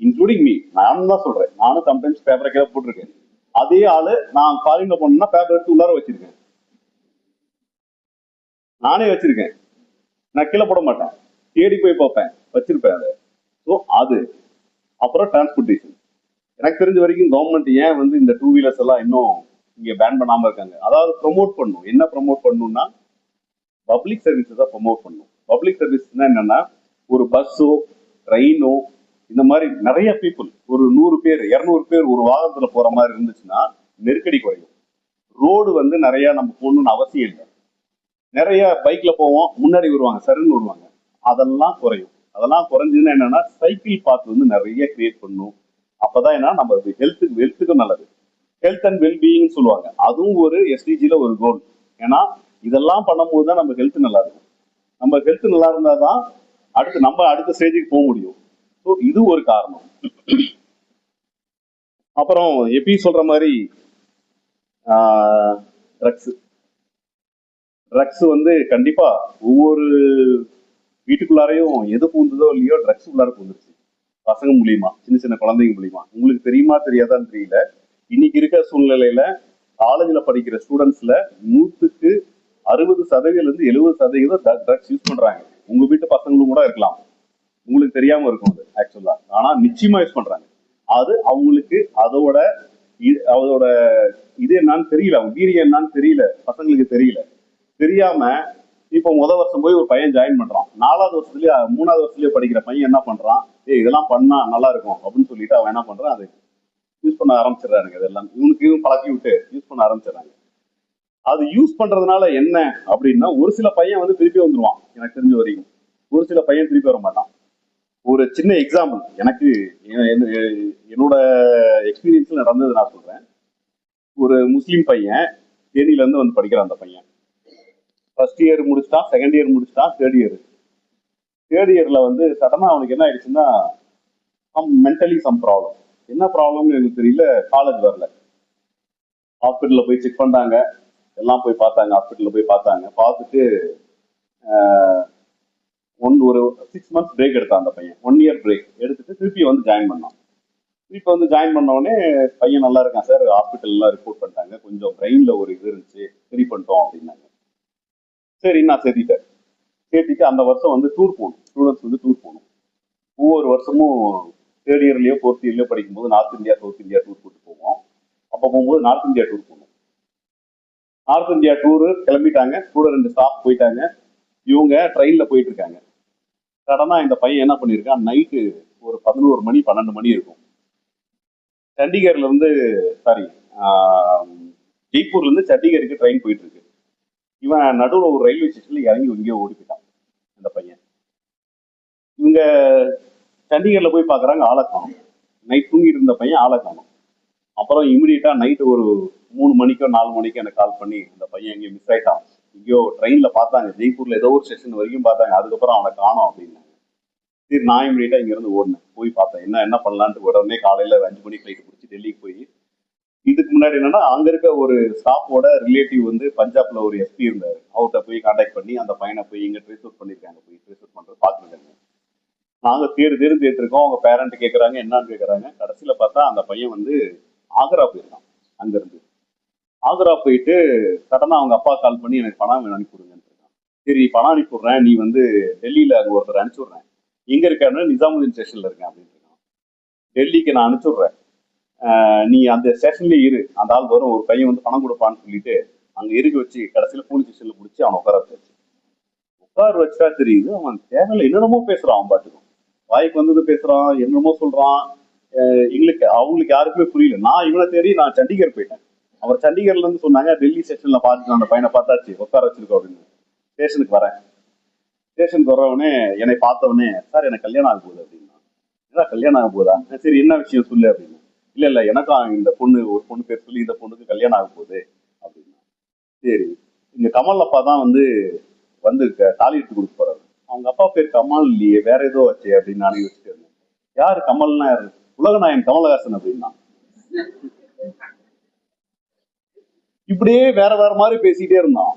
இன்க்ளூடிங் மீ, நானும் தான் சொல்றேன். நானும் சம்டைம்ஸ் பேப்பரை கீழே போட்டிருக்கேன். அதே ஆளு நான் ஃபாரின்ல போனேன்னா பேப்பர் எடுத்து உள்ளார வச்சிருக்கேன், நானே வச்சிருக்கேன். நான் கீழே போட மாட்டேன், தேடி போய் பார்ப்பேன், வச்சிருப்பேன் அதை. ஸோ அது அப்புறம் டிரான்ஸ்போர்டேஷன். எனக்கு தெரிஞ்ச வரைக்கும் கவர்மெண்ட் ஏன் வந்து இந்த 2 வீலர்ஸ் எல்லாம் இன்னும் இங்க பேன் பண்ணாம இருக்காங்க? அதாவது ப்ரொமோட் பண்ணும். என்ன ப்ரொமோட் பண்ணணும்னா பப்ளிக் சர்வீஸ் தான் ப்ரொமோட் பண்ணும். பப்ளிக் சர்வீஸ்னா என்னன்னா, ஒரு பஸ்ஸோ ட்ரெயினோ இந்த மாதிரி நிறைய பீப்புள், ஒரு 100 பேர் 200 பேர் ஒரு வாகனத்துல போற மாதிரி இருந்துச்சுன்னா நெருக்கடி குறையும். ரோடு வந்து நிறைய நம்ம போகணும்னு அவசியம் இல்லை. நிறைய பைக்ல போவோம், முன்னாடி வருவாங்க, சருன்னு வருவாங்க, அதெல்லாம் குறையும். அதெல்லாம் குறைஞ்சதுன்னா என்னன்னா சைக்கிள் பாத் வந்து நிறைய கிரியேட் பண்ணும். அப்பதான் என்ன நம்ம ஹெல்த்துக்கும் நல்லது. ஹெல்த் அண்ட் வெல்பீயிங் சொல்லுவாங்க, அதுவும் ஒரு எஸ்டிஜில ஒரு கோல். ஏன்னா இதெல்லாம் பண்ணும்போது தான் நம்ம ஹெல்த் நல்லா இருக்கும். நம்ம ஹெல்த் நல்லா இருந்தாதான் அடுத்த ஸ்டேஜுக்கு போக முடியும். ஸோ இது ஒரு காரணம். அப்புறம் எப்பயும் சொல்ற மாதிரி ட்ரக்ஸ் வந்து கண்டிப்பா ஒவ்வொரு வீட்டுக்குள்ளாரையும் எது பூந்ததோ இல்லையோ ட்ரக்ஸ் உள்ளார பூந்துருச்சு. பசங்க மூலியமா, சின்ன சின்ன குழந்தைங்க மூலியமா. உங்களுக்கு தெரியுமா தெரியாதான்னு தெரியல, இன்னைக்கு இருக்கிற சூழ்நிலையில காலேஜ்ல படிக்கிற ஸ்டூடெண்ட்ஸ்ல 100க்கு 60% 70% ட்ரக்ஸ் யூஸ் பண்றாங்க. உங்க வீட்டு பசங்களும் கூட இருக்கலாம், உங்களுக்கு தெரியாம இருக்கும் அது ஆக்சுவலா. ஆனா நிச்சயமா யூஸ் பண்றாங்க. அது அவங்களுக்கு அதோட இது என்னன்னு தெரியல, அவங்க வீரியம் என்னன்னு தெரியல, பசங்களுக்கு தெரியல. தெரியாம இப்போ வருஷம் போய் ஒரு பையன் ஜாயின் பண்றான், 4வது வருஷத்துலயே 3வது வருஷத்துலயே படிக்கிற பையன் என்ன பண்றான், இதெல்லாம் பண்ணா நல்லா இருக்கும் அப்படின்னு சொல்லிட்டு அவன் என்ன பண்றான், அது யூஸ் பண்ண ஆரம்பிச்சிடறானுங்க. இதெல்லாம் இவனுக்கு பழக்கி விட்டு யூஸ் பண்ண ஆரம்பிச்சிடறாங்க. அது யூஸ் பண்றதுனால என்ன அப்படின்னா, ஒரு சில பையன் வந்து திருப்பி வந்துருவான், எனக்கு தெரிஞ்ச வரைக்கும். ஒரு சில பையன் திருப்பி வர மாட்டான். ஒரு சின்ன எக்ஸாம்பிள் எனக்கு என்னோட எக்ஸ்பீரியன்ஸ்ல நடந்தது நான் சொல்றேன். ஒரு முஸ்லீம் பையன் தேனியில இருந்து வந்து படிக்கிறான். அந்த பையன் ஃபர்ஸ்ட் இயர் முடிச்சுட்டான், செகண்ட் இயர் முடிச்சுட்டான், தேர்ட் இயர்ல வந்து சடனா அவனுக்கு என்ன ஆயிடுச்சுன்னா மென்டலி சம் ப்ராப்ளம். என்ன ப்ராப்ளம்னு எனக்கு தெரியல, காலேஜ் வரல. ஹாஸ்பிட்டல்ல போய் செக் பண்ணாங்க, எல்லாம் போய் பார்த்தாங்க, ஹாஸ்பிட்டல்ல போய் பார்த்துட்டு ஒரு 6 months பிரேக் எடுத்தான் அந்த பையன். 1 year பிரேக் எடுத்துட்டு திருப்பி வந்து ஜாயின் பண்ணான். திருப்பி வந்து ஜாயின் பண்ண உடனே பையன் நல்லா இருக்கான் சார், ஹாஸ்பிட்டல்லாம் ரிப்போர்ட் பண்ணிட்டாங்க, கொஞ்சம் பிரெயின்ல ஒரு இது இருந்துச்சு, சரி பண்ணிட்டோம் அப்படின்னாங்க. சரி நான் சேர்த்திட்டு அந்த வருஷம் வந்து டூர் போகணும், ஸ்டூடெண்ட்ஸ் வந்து டூர் போகணும். ஒவ்வொரு வருஷமும் தேர்ட் இயர்லயோ ஃபோர்த் இயர்லயோ படிக்கும்போது north India south India tour கூட்டு போவோம். அப்போ போகும்போது நார்த் இந்தியா டூர் போகணும். நார்த் இந்தியா டூரு கிளம்பிட்டாங்க, கூட 2 ஸ்டாஃப் போயிட்டாங்க. இவங்க ட்ரெயின்ல போயிட்டு இருக்காங்க. சடனா இந்த பையன் என்ன பண்ணிருக்கான், நைட்டு ஒரு 11 மணி 12 மணி இருக்கும், சண்டிகர்ல இருந்து ஜெய்ப்பூர்ல இருந்து சண்டிகருக்கு ட்ரெயின் போயிட்டு இருக்கு. இவன் நடுவில் ஒரு ரயில்வே ஸ்டேஷன்ல இறங்கி எங்கேயோ ஓடி போயிட்டான் இந்த பையன். இவங்க சண்டிகர்ல போய் பாக்குறாங்க, ஆளை காணும். நைட் தூங்கிட்டு இருந்த பையன் ஆளை காணும். அப்புறம் இமிடியட்டா நைட்டு ஒரு 3 மணிக்கோ 4 மணிக்கோ எனக்கு கால் பண்ணி, இந்த பையன் எங்கேயோ மிஸ் ஆயிட்டான், எங்கேயோ ட்ரெயின்ல பார்த்தாங்க, ஜெய்ப்பூர்ல ஏதோ ஒரு ஸ்டேஷன் வரைக்கும் பார்த்தாங்க, அதுக்கப்புறம் அவனை காணும் அப்படின்னாங்க. சரி நான் இமிடியட்டா இங்க இருந்து ஓடினேன், போய் பார்த்தேன் என்ன பண்ணலான்ட்டு. உடனே காலையில 5 மணிக்கு ஃபிளைட் பிடிச்சி டெல்லிக்கு போய், இதுக்கு முன்னாடி என்னன்னா அங்க இருக்க ஒரு ஸ்டாஃபோட ரிலேட்டிவ் வந்து பஞ்சாப்ல ஒரு எஸ்பி இருந்தாரு, அவர்கிட்ட போய் கான்டாக்ட் பண்ணி அந்த பையனை போய் இங்க ட்ரேஸ் அவுட் பண்ணிருக்காங்க, போய் ட்ரேஸ் அவுட் பண்றது பாத்துருக்காங்க. நாங்க தேடிட்டு இருக்கோம், அவங்க பேரண்ட் கேட்கறாங்க, என்னன்னு கேட்கறாங்க. கடைசியில பார்த்தா அந்த பையன் வந்து ஆக்ரா போயிருக்கான். அங்க இருந்து ஆக்ரா போயிட்டு சடனா அவங்க அப்பா கால் பண்ணி, எனக்கு பணம் அனுப்பிவிடுங்கன்னு இருக்கான். சரி பணம் அனுப்பிவிடுறேன், நீ வந்து டெல்லியில அங்க ஒருத்தர் அனுப்பிச்சுடுறேன், எங்க இருக்காருன்னு நிசாமுதீன் ஸ்டேஷன்ல இருக்கேன் அப்படின்னு இருக்கான். டெல்லிக்கு நான் அனுப்பிச்சுடுறேன், நீ அந்த ஸ்டேஷன்லயே இரு, அந்த ஆள் வரும், ஒரு பையன் வந்து பணம் கொடுப்பான்னு சொல்லிட்டு அங்க இருக்க வச்சு கடைசியில போலீஸ் ஸ்டேஷன்ல பிடிச்சி அவனை உட்கார வச்சா தெரியுது அவன் தேவையில்ல என்னென்னமோ பேசுறான். அவன் பாட்டுக்கும் வாய்க்கு வந்தது பேசுறான், என்னமோ சொல்றான். அவங்களுக்கு யாருக்குமே புரியல. நான் இவனை தேடி நான் சண்டிகர் போயிட்டேன். அவர் சண்டிகர்ல இருந்து சொன்னாங்க, டெல்லி ஸ்டேஷன்ல பார்த்து அந்த பையனை பார்த்தாச்சு, உட்கார வச்சிருக்கோம் அப்படின்னு. ஸ்டேஷனுக்கு வரேன். ஸ்டேஷனுக்கு வர்றவனே என்னை பார்த்தவனே, சார் எனக்கு கல்யாணம் ஆக போகுது அப்படின்னா. ஏதாவது கல்யாணம் ஆக போதா, சரி என்ன விஷயம் சொல்லு அப்படின்னு. இல்ல எனக்கும் இந்த ஒரு பொண்ணு பேர் சொல்லி இந்த பொண்ணுக்கு கல்யாணம் ஆக போகுது அப்படின்னா. சரி இங்க கமல் அப்பா தான் வந்து தாலி எடுத்து கொடுக்க போறாரு, அவங்க அப்பா பேர் கமல் இல்லையே, வேற ஏதோ வச்சு அப்படின்னு நானே யோசிச்சு இருந்தேன். யாரு கமல்னா யாரு, உலகநாயகன் கமலஹாசன் அப்படின்னா. இப்படியே வேற மாதிரி பேசிட்டே இருந்தான்.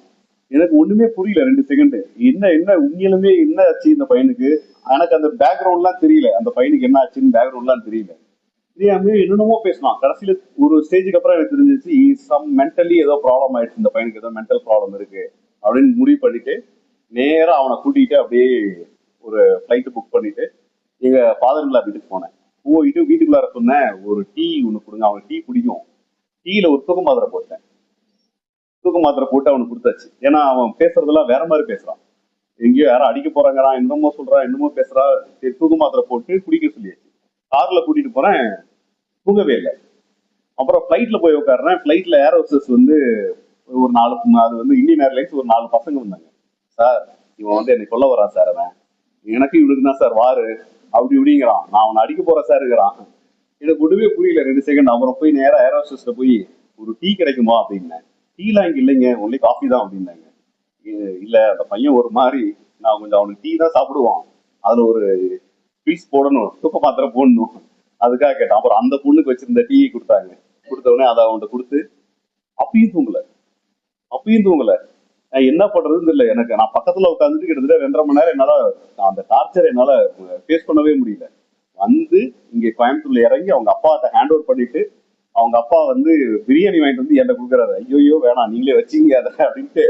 எனக்கு ஒண்ணுமே புரியல 2 செகண்ட். என்ன உண்மையிலுமே என்ன ஆச்சு இந்த பையனுக்கு, எனக்கு அந்த பேக்ரவுண்ட்லாம் தெரியல, அந்த பையனுக்கு என்ன ஆச்சுன்னு பேக்ரவுண்ட்லாம் தெரியல. தெரியாம என்னென்னமோ பேசலாம். கடைசியில ஒரு ஸ்டேஜுக்கு அப்புறம் எனக்கு தெரிஞ்சிச்சு, சம் மென்டலி ஏதோ ப்ராப்ளம் ஆயிடுச்சு, இந்த பையனுக்கு ஏதோ மென்டல் ப்ராப்ளம் இருக்கு அப்படின்னு முடிவு பண்ணிட்டு நேரா அவனை கூட்டிட்டு அப்படியே ஒரு ஃபிளைட் புக் பண்ணிட்டு எங்க ஃபாதர்-இன்-லா வீட்டுக்கு போனேன். போயிட்டு வீட்டுக்குள்ளார சொன்னேன், ஒரு டீ ஒண்ணு கொடுங்க, அவனுக்கு டீ பிடிக்கும். டீல ஒரு தூக்க மாத்திரை போட்டேன். தூக்க மாத்திரை போட்டு அவனுக்கு கொடுத்தாச்சு. ஏன்னா அவன் பேசுறதெல்லாம் வேற மாதிரி பேசுறான், எங்கேயோ யாரும் அடிக்க போறாங்கிறான், என்னமோ சொல்றான், என்னமோ பேசுறான். சரி தூக்க மாத்திரை போட்டு குடிக்க சொல்லியாச்சு. கார்ல கூட்டிட்டு போறேன், தூங்கவே இல்லை. அப்புறம் ஃபிளைட்ல போய் உட்காடுறேன். ஃபிளைட்ல ஏர் ஹோஸ்டஸ் வந்து ஒரு 4 அது வந்து இந்தியன் ஏர்லைன்ஸ் ஒரு 4 பசங்க வந்தாங்க. சார் இவன் வந்து என்னை கொல்ல வரான் சார், அவன் எனக்கு இவனுக்கு தான் சார் வாரு அப்படி இப்படிங்கிறான், நான் அவனை அடிக்க போற சார் இருக்கிறான். எனக்கு ஒண்ணுமே புரியல 2 செகண்ட். அப்புறம் போய் நேரா ஏர் ஹோஸ்டஸ்ல போய் ஒரு டீ கிடைக்குமா அப்படின்னேன். டீலாம் இங்க இல்லைங்க, ஒன்லி காஃபி தான் அப்படின்னாங்க. இல்ல அந்த பையன் ஒரு மாதிரி, நான் கொஞ்சம் அவனுக்கு டீ தான் சாப்பிடுவான், அதுல ஒரு பீஸ் போடணும், தூக்க மாத்திரை போடணும், அதுக்காக கேட்டான். அப்புறம் அந்த பொண்ணுக்கு வச்சிருந்த டீ கொடுத்தாங்க. கொடுத்த உடனே அதை அவன்கிட்ட கொடுத்து அப்பயும் தூங்கல, அப்பயும் தூங்கல. நான் என்ன பண்றதுன்னு தெரியல எனக்கு. நான் பக்கத்துல உட்காந்துட்டு கிட்டத்தட்ட 2.5 மணி நேரம் என்னால அந்த டார்ச்சர் என்னால ஃபேஸ் பண்ணவே முடியல. வந்து இங்க கோயம்புத்தூர்ல இறங்கி அவங்க அப்பாட்ட ஹேண்ட் ஓவர் பண்ணிட்டு, அவங்க அப்பா வந்து பிரியாணி வாங்கிட்டு வந்து என்கிட்ட கொடுக்குறாரு. ஐயோ வேணாம் நீங்களே வச்சிங்க அதை அப்படின்ட்டு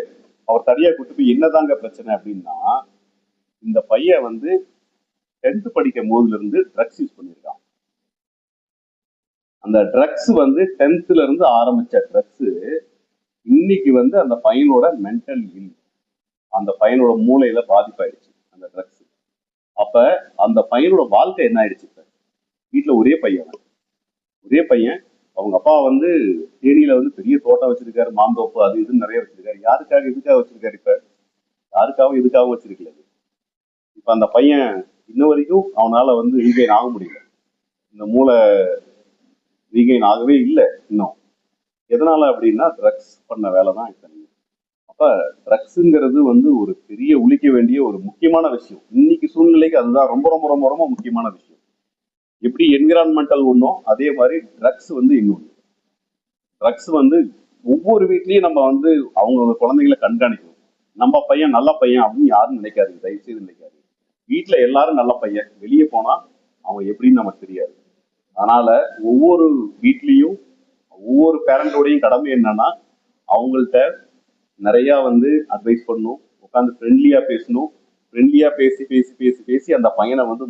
அவர் தனியா கூட்டு போய் என்னதாங்க பிரச்சனை அப்படின்னா, இந்த பையன் வந்து 10th படிக்கும் போதுல இருந்து ட்ரக்ஸ் யூஸ் பண்ணியிருக்கான். அந்த ட்ரக்ஸ் வந்து 10th இருந்து ஆரம்பிச்ச ட்ரக்ஸ் இன்னைக்கு வந்து அந்த பையனோட மென்டல் இல், அந்த பையனோட மூளையில பாதிப்பாயிடுச்சு அந்த ட்ரக்ஸ். அப்ப அந்த பையனோட வாழ்க்கை என்ன ஆயிடுச்சு? இப்ப வீட்டுல ஒரே பையன், ஒரே பையன். அவங்க அப்பா வந்து தேனியில வந்து பெரிய தோட்டம் வச்சிருக்காரு, மாந்தோப்பு அது இதுன்னு நிறைய வச்சிருக்காரு. யாருக்காக இதுக்காக வச்சிருக்காரு? இப்ப யாருக்காகவும் இதுக்காகவும் வச்சிருக்கல. இப்ப அந்த பையன் இன்ன வரைக்கும் அவனால வந்து ரீகெயின் ஆக முடியல, இந்த மூளை ரீகெயின் ஆகவே இல்லை இன்னும். எதனால அப்படின்னா ட்ரக்ஸ் பண்ண வேலை தான் இப்ப. அப்ப ட்ரக்ஸுங்கிறது வந்து ஒரு பெரிய ஒழிக்க வேண்டிய ஒரு முக்கியமான விஷயம். இன்னைக்கு சூழ்நிலைக்கு அதுதான் ரொம்ப ரொம்ப ரொம்ப ரொம்ப முக்கியமான விஷயம். எப்படி என்விரான்மெண்டல் ஒன்றும் அதே மாதிரி ட்ரக்ஸ் வந்து இன்னொன்று. ட்ரக்ஸ் வந்து ஒவ்வொரு வீட்லயும் நம்ம வந்து அவங்க குழந்தைகளை கண்காணிக்கணும். நம்ம பையன் நல்ல பையன் அப்படின்னு யாரும் நினைக்காதீங்க, தயவு செய்து நினைக்காதீங்க. வீட்டுல எல்லாரும் நல்ல பையன், வெளியே போனா அவன் எப்படின்னு நமக்கு தெரியாது. அதனால ஒவ்வொரு வீட்லயும் ஒவ்வொரு பேரண்டோடையும் கடமை என்னன்னா, அவங்கள்ட்ட நிறைய வந்து அட்வைஸ் பண்ணணும், உட்காந்து ஃப்ரெண்ட்லியா பேசணும். ஃப்ரெண்ட்லியா பேசி பேசி பேசி பேசி அந்த பையனை வந்து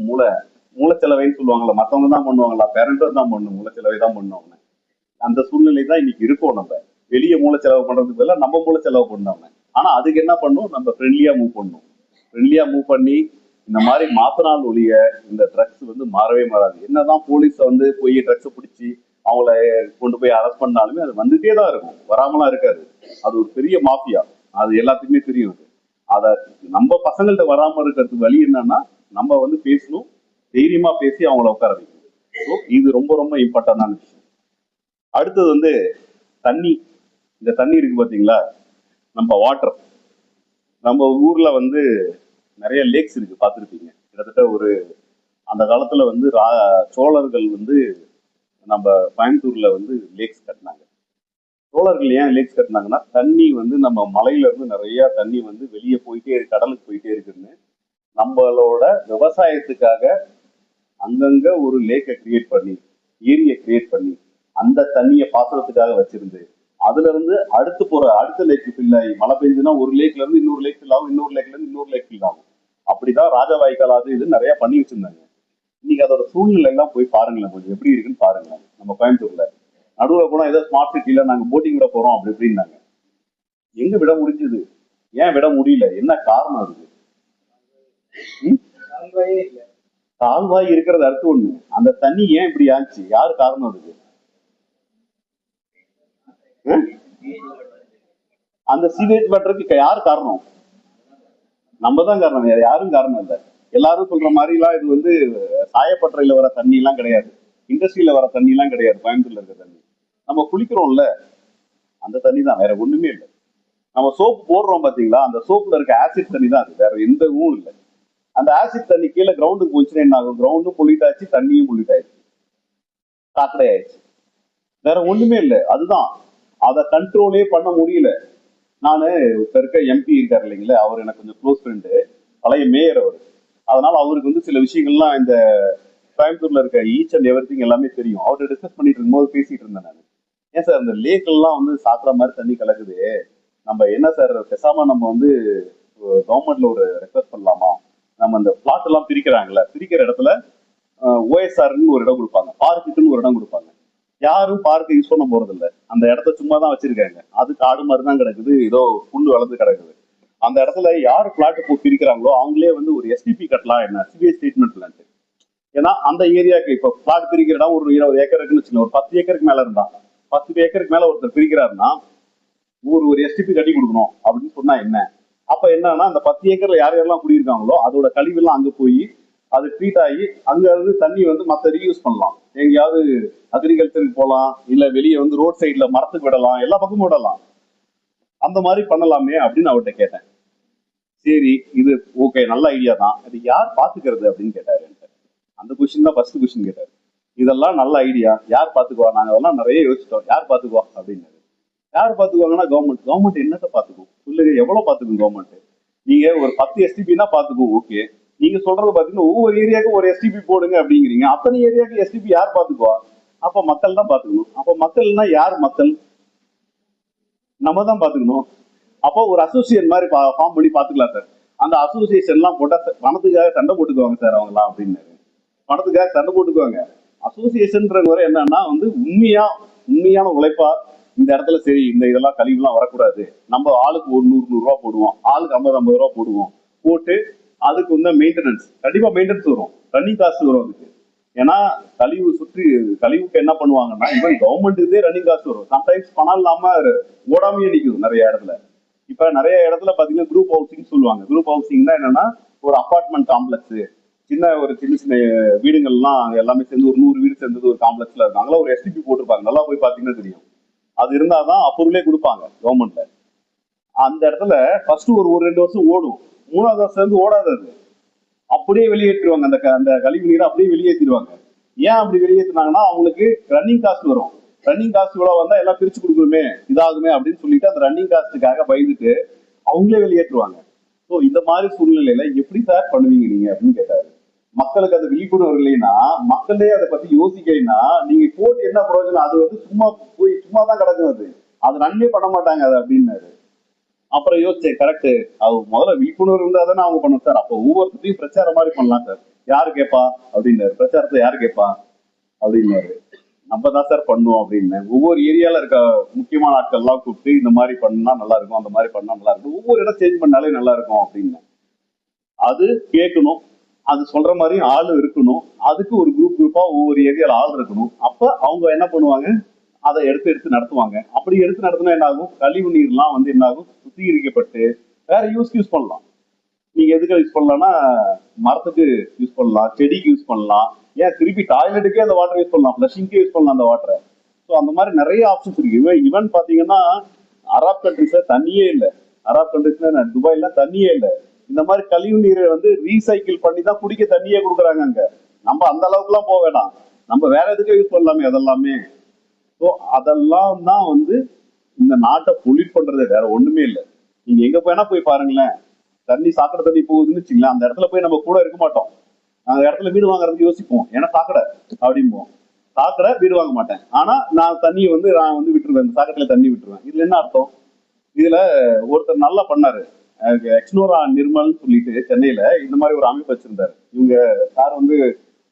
மூளைச்செலவைன்னு சொல்லுவாங்கல்ல, மற்றவங்க தான் பண்ணுவாங்களா, பேரண்ட்டும் தான் பண்ணணும், மூளைச்செலவை தான் பண்ணுவாங்க. அந்த சூழ்நிலை தான் இன்னைக்கு இருக்கும். நம்ம வெளியே மூளைச்செலவு பண்றதுக்கு பதிலாக நம்ம மூளைச்செலவு பண்ணாங்க. ஆனா அதுக்கு என்ன பண்ணும், நம்ம ஃப்ரெண்ட்லியா மூவ் பண்ணணும். ஃப்ரெண்ட்லியா மூவ் பண்ணி இந்த மாதிரி மாத்தினால் ஒழிய இந்த ட்ரக்ஸ் வந்து மாறவே மாறாது. என்னதான் போலீஸ் வந்து போய் ட்ரக்ஸை பிடிச்சி அவங்கள கொண்டு போய் அரெஸ்ட் பண்ணாலுமே அது வந்துட்டே தான் இருக்கும், வராமலாம் இருக்காது. அது ஒரு பெரிய மாஃபியா, அது எல்லாத்துக்குமே தெரியும். அதை நம்ம பசங்கள்ட்ட வராம இருக்கிறதுக்கு வழி என்னன்னா, நம்ம வந்து பேசணும், தைரியமா பேசி அவங்கள உட்கார வைக்கணும். ஸோ இது ரொம்ப ரொம்ப இம்பார்ட்டன்டான விஷயம். அடுத்தது வந்து தண்ணி. இந்த தண்ணி இருக்கு பாத்தீங்களா, நம்ம வாட்டர். நம்ம ஊர்ல வந்து நிறைய லேக்ஸ் இருக்கு, பார்த்துருப்பீங்க. கிட்டத்தட்ட ஒரு அந்த காலத்துல வந்து சோழர்கள் வந்து நம்ம கோயம்புத்தூர்ல வந்து லேக்ஸ் கட்டினாங்க. சோழர்கள் ஏன் லேக்ஸ் கட்டினாங்கன்னா, தண்ணி வந்து நம்ம மலையில இருந்து நிறைய தண்ணி வந்து வெளியே போயிட்டே இருக்கு, கடலுக்கு போயிட்டே இருக்குன்னு நம்மளோட விவசாயத்துக்காக அங்கங்க ஒரு லேக்கை கிரியேட் பண்ணி, ஏரியை கிரியேட் பண்ணி அந்த தண்ணியை பாசனத்துக்காக வச்சிருந்து, அதுல இருந்து அடுத்த லேக்கு ஃபில் ஆகி, மழை பெஞ்சுன்னா ஒரு லேக்ல இருந்து இன்னொரு லேக் ஃபில் ஆகும், இன்னொரு லேக்ல இருந்து இன்னொரு லேக் ஃபில் ஆகும். அப்படிதான் ராஜவாய்க்கால் அது இது நிறைய பண்ணி வச்சிருந்தாங்க. இன்னைக்கு அதோட சூழ்நிலை எல்லாம் போய் பாருங்களேன், கொஞ்சம் எப்படி இருக்குன்னு பாருங்களேன். நம்ம கோயம்புத்தூர்ல நடுவில் போனா ஏதோ ஸ்மார்ட் சிட்டியில நாங்க போட்டிங் விட போறோம் அப்படி இப்படின்னாங்க. எங்க விட முடிஞ்சது? ஏன் விட முடியல? என்ன காரணம் அதுக்கு? கால்வாய் இருக்கிறது அடுத்து ஒண்ணு, அந்த தண்ணி ஏன் இப்படி ஆச்சு? யாரு காரணம் அதுக்கு? அந்த சீவேஜ் வாட்டருக்கு யாரு காரணம்? நம்ம தான் காரணம், வேற யாரும் காரணம் இல்லை. எல்லாரும் சொல்ற மாதிரி எல்லாம் இது வந்து சாயப்பட்டறையில வர தண்ணி எல்லாம் கிடையாது, இண்டஸ்ட்ரியில வர தண்ணி எல்லாம் கிடையாது. கோயம்புத்தூர்ல இருக்க தண்ணி நம்ம குளிக்கிறோம்ல அந்த தண்ணி தான், வேற ஒண்ணுமே இல்லை. நம்ம சோப்பு போடுறோம் பாத்தீங்களா, அந்த சோப்புல இருக்க ஆசிட் தண்ணி தான் அது, வேற எந்த ஊரும் இல்லை. அந்த ஆசிட் தண்ணி கீழே கிரவுண்டுக்கு போச்சுன்னா என்ன ஆகும்? கிரவுண்டும் பொல்யூட் ஆச்சு, தண்ணியும் பொல்யூட் ஆயிடுச்சு, சாக்கடை ஆயிடுச்சு, வேற ஒண்ணுமே இல்லை. அதுதான், அதை கண்ட்ரோலே பண்ண முடியல. நானு இப்ப இருக்க எம்பி இருக்காரு இல்லைங்களா, அவர் எனக்கு கொஞ்சம் க்ளோஸ் ஃப்ரெண்டு, பழைய மேயர் அவர். அதனால அவருக்கு வந்து சில விஷயங்கள்லாம் இந்த கோயம்புத்தூர்ல இருக்க ஈச் அண்ட் எவ்ரி திங் எல்லாமே தெரியும். அவர்கிட்ட டிஸ்கஸ் பண்ணிட்டு இருக்கும்போது பேசிட்டு இருந்தேன் நான். ஏன் சார் இந்த லேக் எல்லாம் வந்து சாக்குற மாதிரி தண்ணி கலக்குது, நம்ம என்ன சார் பேசாம நம்ம வந்து கவர்மெண்ட்ல ஒரு ரெக்வஸ்ட் பண்ணலாமா? நம்ம அந்த பிளாட் எல்லாம் பிரிக்கிறாங்கல்ல, பிரிக்கிற இடத்துல ஓஎஸ்ஆர்னு ஒரு இடம் கொடுப்பாங்க, பார்க்குன்னு ஒரு இடம் கொடுப்பாங்க. யாரும் பார்க்க யூஸ் பண்ண போறது இல்லை, அந்த இடத்த சும்மா தான் வச்சிருக்காங்க. அது காடு மாதிரி தான் கிடக்குது, ஏதோ புல்லு வளர்ந்து கிடக்குது. அந்த இடத்துல யாரு பிளாட் பிரிக்கிறாங்களோ அவங்களே வந்து ஒரு எஸ்டிபி கட்டலாம், என்ன சிவியர் ட்ரீட்மெண்ட் பிளான்ட். ஏன்னா அந்த ஏரியாவுக்கு இப்ப பிளாட் பிரிக்கிற இடம் ஒரு 20 ஏக்கர் இருக்குன்னு வச்சுக்கோங்க, ஒரு 10 ஏக்கருக்கு மேல இருந்தா 10 ஏக்கருக்கு மேல ஒருத்தர் பிரிக்கிறாருன்னா ஒரு எஸ்டிபி கட்டி கொடுக்கணும் அப்படின்னு சொன்னா என்ன? அப்ப என்னன்னா அந்த 10 ஏக்கர்ல யார் யாரெல்லாம் குடியிருக்காங்களோ அதோட கழிவெல்லாம் அங்க போய் அது ட்ரீட் ஆகி அங்க இருந்து தண்ணி வந்து மத்த ரீயூஸ் பண்ணலாம். எங்கேயாவது அக்ரிகல்ச்சருக்கு போகலாம், இல்ல வெளியே வந்து ரோட் சைட்ல மரத்துக்கு விடலாம், எல்லா பக்கமும் விடலாம். அந்த மாதிரி பண்ணலாமே அப்படின்னு அவர்கிட்ட கேட்டேன். சரி, இது ஓகே, நல்ல ஐடியா தான், அது யார் பாத்துக்கிறது அப்படின்னு கேட்டாரு. அந்த கொஸ்டின் தான் ஃபர்ஸ்ட் கொஸ்டின் கேட்டாரு. இதெல்லாம் நல்ல ஐடியா, யார் பாத்துக்குவா? நாங்க அதெல்லாம் நிறைய யோசிச்சிட்டோம், யார் பாத்துக்குவா அப்படின்னாரு. யார் பாத்துக்குவாங்கன்னா கவர்மெண்ட். கவர்மெண்ட் என்னத்தை பாத்துக்கும் சொல்லுங்க, எவ்வளவு பாத்துக்கும் கவர்மெண்ட்? நீங்க ஒரு 10 எஸ்டிபினா பாத்துக்கும், ஓகே. நீங்க சொல்றது பாத்தீங்கன்னா ஒவ்வொரு ஏரியாவுக்கும் ஒரு எஸ்டிபி போடுங்க அப்படிங்கிறீங்க. அத்தனை ஏரியாவுக்கு எஸ்டிபி யார் பாத்துக்குவா? அப்ப மக்கள் தான் பாத்துக்கணும். அப்ப மக்கள்னா யார் மக்கள்? நம்ம தான் பாத்துக்கணும். அப்போ ஒரு அசோசியேஷன் மாதிரி ஃபார்ம் பண்ணி பாத்துக்கலாம் சார். அந்த அசோசியேஷன் எல்லாம் போட்டா பணத்துக்காக சண்டை போட்டுக்குவாங்க சார் அவங்கலாம் அப்படின்னாரு. பணத்துக்காக சண்டை போட்டுக்குவாங்க. அசோசியேஷன்ன்ற முறை என்னன்னா வந்து உண்மையான உழைப்பா இந்த இடத்துல சரி இந்த இதெல்லாம் கழிவுலாம் வரக்கூடாது, நம்ம ஆளுக்கு ஒரு 100 ரூபா போடுவோம், ஆளுக்கு 50 ரூபா போடுவோம், போட்டு அதுக்கு வந்து மெயின்டெனன்ஸ், கண்டிப்பா மெயின்டெனன்ஸ் வரும், ரன்னிங் காஸ்ட் வரும் அதுக்கு. ஏன்னா கழிவுக்கு என்ன பண்ணுவாங்கன்னா ஈவன் கவர்மெண்ட்டுக்கே ரன்னிங் காஸ்ட் வரும். சம்டைம்ஸ் பணம் இல்லாம ஓடாமையே நிற்கும் நிறைய இடத்துல. இப்ப நிறைய இடத்துல பாத்தீங்கன்னா குரூப் ஹவுசிங் சொல்லுவாங்க. குரூப் ஹவுசிங்னா என்னன்னா ஒரு அபார்ட்மெண்ட் காம்ப்ளெக்ஸ், சின்ன சின்ன வீடுகள்லாம் எல்லாமே சேர்ந்து ஒரு 100 வீடு சேர்ந்தது ஒரு காம்ப்ளெக்ஸ்ல இருக்காங்களா, ஒரு எஸ்டிபி போட்டிருப்பாங்க. நல்லா போய் பாத்தீங்கன்னா தெரியும். அது இருந்தாதான் அப்ரூவலே கொடுப்பாங்க கவர்மெண்ட்ல. அந்த இடத்துல ஃபர்ஸ்ட் ஒரு 2 வருஷம் ஓடும், 3வது வருஷம் இருந்து ஓடாது. அது அப்படியே வெளியேற்றுவாங்க. அந்த கழிவு நீரை அப்படியே வெளியேற்றிடுவாங்க. ஏன் அப்படி வெளியேற்றினாங்கன்னா அவங்களுக்கு ரன்னிங் காஸ்ட் வரும். ரன்னிங் காஸ்ட் இவ்வளவு வந்தா எல்லாம் பிரிச்சு கொடுக்கணுமே, இதாகுமே அப்படின்னு சொல்லிட்டு அந்த ரன்னிங் காஸ்ட்டுக்காக பயந்துட்டு அவங்களே வெளியேற்றுவாங்க. ஸோ இந்த மாதிரி சூழ்நிலையில எப்படி சார் பண்ணுவீங்க நீங்க அப்படின்னு கேட்டாரு. மக்களுக்கு அது விழிப்புணர்வு இல்லைன்னா, மக்களே அதை பத்தி யோசிக்கலைன்னா நீங்க போட்டு என்ன பிரயோஜனம்? அது வந்து சும்மா தான் கிடக்கும். அது ரன்னே பண்ண மாட்டாங்க அது அப்படின்னாரு. அப்புறம் யோசிச்சேன், கரெக்ட், அது முதல்ல விழிப்புணர்வு இருந்தா தானே அவங்க பண்ணணும் சார். அப்போ ஒவ்வொருத்தையும் பிரச்சாரம் மாதிரி பண்ணலாம் சார். யாரு கேட்பா அப்படின்னாரு. பிரச்சாரத்தை யாரு கேட்பா அப்படின்னாரு. நம்ம தான் சார் பண்ணுவோம் அப்படின்னு ஒவ்வொரு ஏரியால இருக்க முக்கியமான ஆட்கள் எல்லாம் கூப்பிட்டு இந்த மாதிரி பண்ணா நல்லா இருக்கும், அந்த மாதிரி பண்ணா நல்லா இருக்கும், ஒவ்வொரு இடம் சேஞ்ச் பண்ணாலே நல்லா இருக்கும் அப்படின்னு. அது கேட்கணும், அது சொல்ற மாதிரி ஆள் இருக்கணும், அதுக்கு ஒரு குரூப்பா ஒவ்வொரு ஏரியால ஆள் இருக்கணும். அப்ப அவங்க என்ன பண்ணுவாங்க, அதை எடுத்து நடத்துவாங்க. அப்படி எடுத்து நடத்தினா என்ன ஆகும்? கழிவு நீர்லாம் வந்து என்ன ஆகும்? சுத்திகரிக்கப்பட்டு வேற யூஸ் பண்ணலாம். நீங்க எதுக்கு யூஸ் பண்ணலாம்னா மரத்துக்கு யூஸ் பண்ணலாம், செடிக்கு யூஸ் பண்ணலாம், ஏன் திருப்பி டாய்லெட்டுக்கே அந்த வாட்டர் யூஸ் பண்ணலாம், ஃபிளஷிங்க்கே யூஸ் பண்ணலாம் அந்த வாட்டரை. ஸோ அந்த மாதிரி நிறைய ஆப்ஷன்ஸ் இருக்கு. ஈவன் பாத்தீங்கன்னா அரப் கண்ட்ரிஸ்ல தண்ணியே இல்லை. அரப் கண்ட்ரிஸ்ல துபாய்லாம் தண்ணியே இல்லை. இந்த மாதிரி கழிவு நீரை வந்து ரீசைக்கிள் பண்ணி தான் குடிக்க தண்ணியே கொடுக்குறாங்க அங்க. நம்ம அந்த அளவுக்கு எல்லாம் போக வேண்டாம், நம்ம வேற எதுக்கே யூஸ் பண்ணலாமே அதெல்லாமே. ஸோ அதெல்லாம் தான் வந்து இந்த நாட்டை பொல்யூட் பண்றது, வேற ஒண்ணுமே இல்லை. நீங்க எங்க வேணா போய் பாருங்களேன், தண்ணி சாக்கடை தண்ணி போகுதுன்னு வச்சுங்களேன், அந்த இடத்துல போய் நம்ம கூட இருக்க மாட்டோம். அந்த இடத்துல வீடு வாங்குறதுக்கு யோசிப்போம், ஏன்னா சாக்கடை அப்படிம்போம். சாக்கடை வீடு வாங்க மாட்டேன், ஆனா நான் வந்து விட்டுருவேன், சாக்கடையில தண்ணி விட்டுருவேன். இதுல என்ன அர்த்தம்? இதுல ஒருத்தர் நல்லா பண்ணாரு, எக்ஸ்னோரா நிர்மல் சொல்லிட்டு சென்னையில இந்த மாதிரி ஒரு அமைப்பு வச்சிருந்தாரு. இவங்க சார் வந்து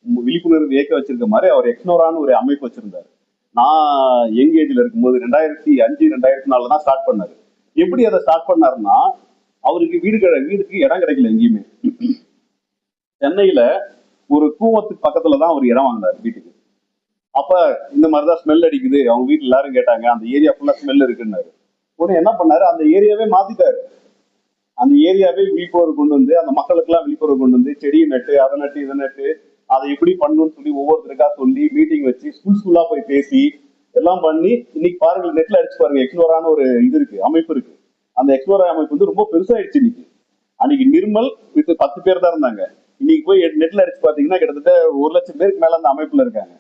விழிப்புணர்வு இயக்க வச்சிருக்க மாதிரி அவர் எக்ஸ்னோரான்னு ஒரு அமைப்பு வச்சிருந்தாரு. நான் யங் ஏஜ்ல இருக்கும்போது 2005 2004 தான் ஸ்டார்ட் பண்ணாரு. எப்படி அதை ஸ்டார்ட் பண்ணாருன்னா, அவருக்கு வீடுக்கு இடம் கிடைக்கல எங்கேயுமே. சென்னையில ஒரு கூவத்துக்கு பக்கத்துலதான் ஒரு இடம் வாங்கினாரு வீட்டுக்கு. அப்ப இந்த மாதிரிதான் ஸ்மெல் அடிக்குது, அவங்க வீட்டுல எல்லாரும் கேட்டாங்க, அந்த ஏரியா ஃபுல்லா ஸ்மெல் இருக்குன்னாரு. உடனே என்ன பண்ணாரு, அந்த ஏரியாவே மாத்திட்டாரு. அந்த ஏரியாவே விழிப்புணர்வு கொண்டு வந்து, அந்த மக்களுக்கு எல்லாம் விழிப்புணர்வு கொண்டு வந்து, செடியை நட்டு அதை நட்டு இதை நட்டு அதை எப்படி பண்ணணும்னு சொல்லி ஒவ்வொருத்தருக்கா சொல்லி மீட்டிங் வச்சு ஸ்கூலா போய் பேசி எல்லாம் பண்ணி, இன்னைக்கு பாருங்க நெட்ல அடிச்சு பாருங்க, எக்ஸ்ப்ளோரான ஒரு இது இருக்கு, அமைப்பு இருக்கு. அந்த எக்ஸ்ப்ளோரா அமைப்பு வந்து ரொம்ப பெருசாயிடுச்சு இன்னைக்கு. அன்னைக்கு நிர்மல் வித் 10 பேர் தான் இருந்தாங்க. இன்னைக்கு போய் நெட்ல அடிச்சு பாத்தீங்கன்னா கிட்டத்தட்ட 1 லட்சம் பேருக்கு மேல அந்த அமைப்புல இருக்காங்க.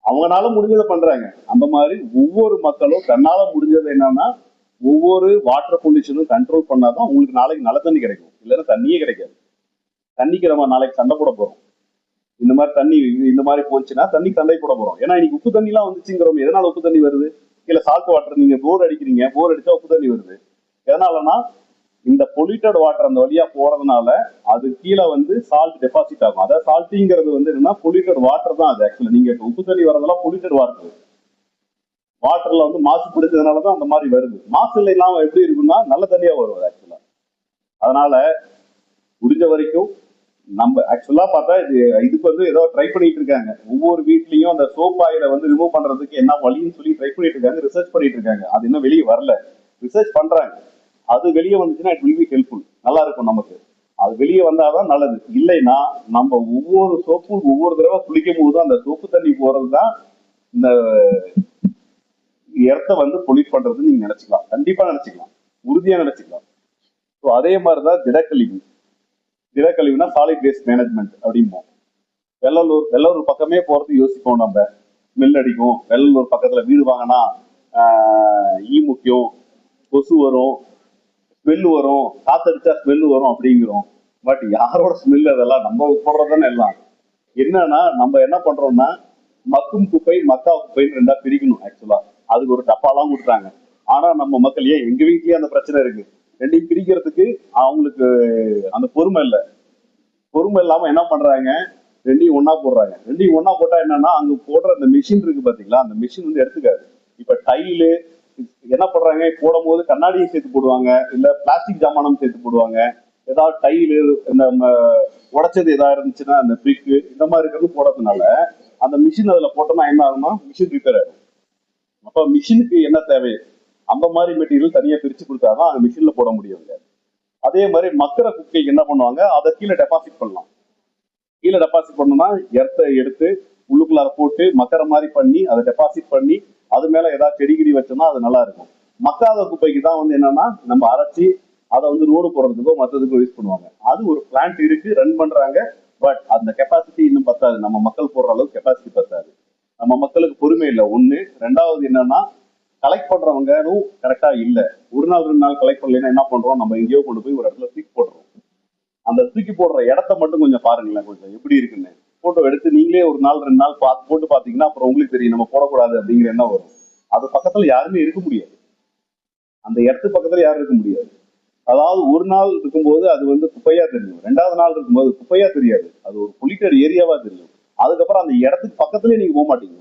அவங்களால முடிஞ்சதை பண்றாங்க. அந்த மாதிரி ஒவ்வொரு மக்களும் தன்னால முடிஞ்சது என்னன்னா, ஒவ்வொரு வாட்டர் பொல்யூஷனும் கண்ட்ரோல் பண்ணாதான் உங்களுக்கு நாளைக்கு நல்ல தண்ணி கிடைக்கும், இல்லைன்னா தண்ணியே கிடைக்காது. தண்ணிக்கு நம்ம நாளைக்கு சண்டை போட போறோம். இந்த மாதிரி தண்ணி இந்த மாதிரி போச்சுன்னா தண்ணிக்கு சண்டை போட போறோம். ஏன்னா இன்னைக்கு உப்பு தண்ணி எல்லாம் வந்துச்சுங்கிறோம். எதனால உப்பு தண்ணி வருது? இல்ல சால்ட் வாட்டர், நீங்க போர் அடிக்கிறீங்க, போர் அடிச்சா உப்பு தண்ணி வருது. எதனாலன்னா இந்த பொல்யூட்டட் வாட்டர் அந்த வழியா போறதுனால அது கீழே வந்து சால்ட் டெபாசிட் ஆகும். அதாவது சால்ட்டிங்கிறது வந்து என்னன்னா பொல்யூட்டட் வாட்டர் தான். அது ஆக்சுவலா நீங்க உப்பு தண்ணி வரதெல்லாம் பொல்யூட்டட் வாட்டர். வாட்டர்ல வந்து மாசு பிடிச்சதுனாலதான் அந்த மாதிரி வருது. மாசு இல்லை இல்லாம எப்படி இருக்குன்னா நல்ல தண்ணியா வரும் ஆக்சுவலா. அதனால முடிஞ்ச வரைக்கும் நம்ம ஆக்சுவலா பார்த்தா இதுக்கு வந்து ஏதோ ட்ரை பண்ணிட்டு இருக்காங்க. ஒவ்வொரு வீட்லயும் அந்த சோப் ஆயில வந்து ரிமூவ் பண்றதுக்கு என்ன வழின்னு சொல்லி ட்ரை பண்ணிட்டு இருக்காங்க, ரிசர்ச் பண்ணிட்டு இருக்காங்க. அது இன்னும் வெளியே வரல. ரிசர்ச் பண்றாங்க. அது வெளியே வந்துச்சுன்னா இட் வில் பி ஹெல்ப்ஃபுல். நல்லா இருக்கும் நமக்கு. அது வெளியே வந்தாதான் நல்லது. இல்லைன்னா நம்ம ஒவ்வொரு சோப்பும் ஒவ்வொரு தடவை குளிக்கும் போதும் அந்த சோப்பு தண்ணி போறதுதான் இந்த இடத்த வந்து பொல்யூட் பண்றதுன்னு நீங்க நினைச்சுக்கலாம். கண்டிப்பா நினைச்சுக்கலாம். உறுதியா நினைச்சுக்கலாம். ஸோ அதே மாதிரிதான் திடக்கழிவு. திடக்கழிவுனா சாலிட் வேஸ்ட் மேனேஜ்மெண்ட் அப்படிம்போம். வெள்ளலூர் பக்கமே போறது யோசிப்போம் நம்ம. ஸ்மெல் அடிக்கும். வெள்ளலூர் பக்கத்துல வீடு வாங்கினா ஈ முக்கியம், கொசு வரும், ஸ்மெல் வரும், காத்தடிச்சா ஸ்மெல் வரும் அப்படிங்கிறோம். பட் யாரோட ஸ்மெல் அதெல்லாம் நம்ம போடுறதுன்னு எல்லாம். என்னன்னா நம்ம என்ன பண்றோம்னா மக்கும் குப்பை மக்கா குப்பைன்னு ரெண்டா பிரிக்கணும். ஆக்சுவலா அதுக்கு ஒரு டப்பாலாம் கொடுக்குறாங்க. ஆனா நம்ம மக்கள் ஏன் எங்க வீட்லயே அந்த பிரச்சனை இருக்கு. ரெண்டையும் பிரிக்கிறதுக்கு அவங்களுக்கு அந்த பொறுமை இல்லை. பொறுமை இல்லாம என்ன பண்றாங்க, ரெண்டையும் ஒன்னா போடுறாங்க. ரெண்டையும் ஒன்னா போட்டா என்னன்னா அங்க போடுற அந்த மிஷின் இருக்கு பாத்தீங்களா, அந்த மிஷின் வந்து எடுத்துக்காது. இப்ப டைலு என்ன பண்றாங்க, போடும் போது கண்ணாடியும் சேர்த்து போடுவாங்க, இல்ல பிளாஸ்டிக் ஜாமானும் சேர்த்து போடுவாங்க. ஏதாவது டைலு இந்த உடைச்சது ஏதாவது இருந்துச்சுன்னா அந்த பிரிக்கு இந்த மாதிரி இருக்கிறது போடுறதுனால அந்த மிஷின் அதுல போட்டோம்னா என்ன ஆகும்னா மிஷின் ரிப்பேர் ஆகும். அப்ப மிஷினுக்கு என்ன தேவை, அந்த மாதிரி மெட்டீரியல் தனியா பிரிச்சு கொடுத்தாதான் அந்த மிஷின்ல போட முடியும். அதே மாதிரி மக்கிற குப்பைக்கு என்ன பண்ணுவாங்க, அதை கீழே டெபாசிட் பண்ணலாம். கீழே டெபாசிட் பண்ணோம்னா எர்த்தை எடுத்து உள்ளுக்குள்ளார போட்டு மக்கற மாதிரி பண்ணி அதை டெபாசிட் பண்ணி அது மேல ஏதாவது செடி கிடி வச்சோம்னா அது நல்லா இருக்கும். மக்காத குப்பைக்கு தான் வந்து என்னன்னா நம்ம அரைச்சி அதை வந்து ரோடு போடுறதுக்கோ மற்றதுக்கோ யூஸ் பண்ணுவாங்க. அது ஒரு பிளான்ட் இருக்கு, ரன் பண்றாங்க. பட் அந்த கெப்பாசிட்டி இன்னும் பத்தாது. நம்ம மக்கள் போடுற அளவுக்கு கெப்பாசிட்டி பத்தாது. நம்ம மக்களுக்கு பொறுமை இல்லை ஒண்ணு. ரெண்டாவது என்னன்னா கலெக்ட் பண்றவங்களும் கரெக்டா இல்ல. ஒரு நாள் 2 நாள் கலெக்ட் பண்ணலைன்னா என்ன பண்றோம், நம்ம எங்கேயோ கொண்டு போய் ஒரு இடத்துல தூக்கி போடுறோம். அந்த தூக்கி போடுற இடத்த மட்டும் கொஞ்சம் பாருங்களேன், கொஞ்சம் எப்படி இருக்குன்னு போட்டோ எடுத்து நீங்களே ஒரு நாள் 2 நாள் போட்டு பாத்தீங்கன்னா அப்புறம் உங்களுக்கு தெரியும் நம்ம போடக்கூடாது அப்படிங்கிற என்ன வரும். அது பக்கத்துல யாருமே இருக்க முடியாது. அந்த இடத்து பக்கத்துல யாரும் இருக்க முடியாது. அதாவது ஒரு நாள் இருக்கும்போது அது வந்து குப்பையா தெரியும், 2வது நாள் இருக்கும்போது குப்பையா தெரியாது, அது ஒரு பொலிட்டட் ஏரியாவா தெரியும். அதுக்கப்புறம் அந்த இடத்துக்கு பக்கத்துலயே நீங்க போக மாட்டீங்க,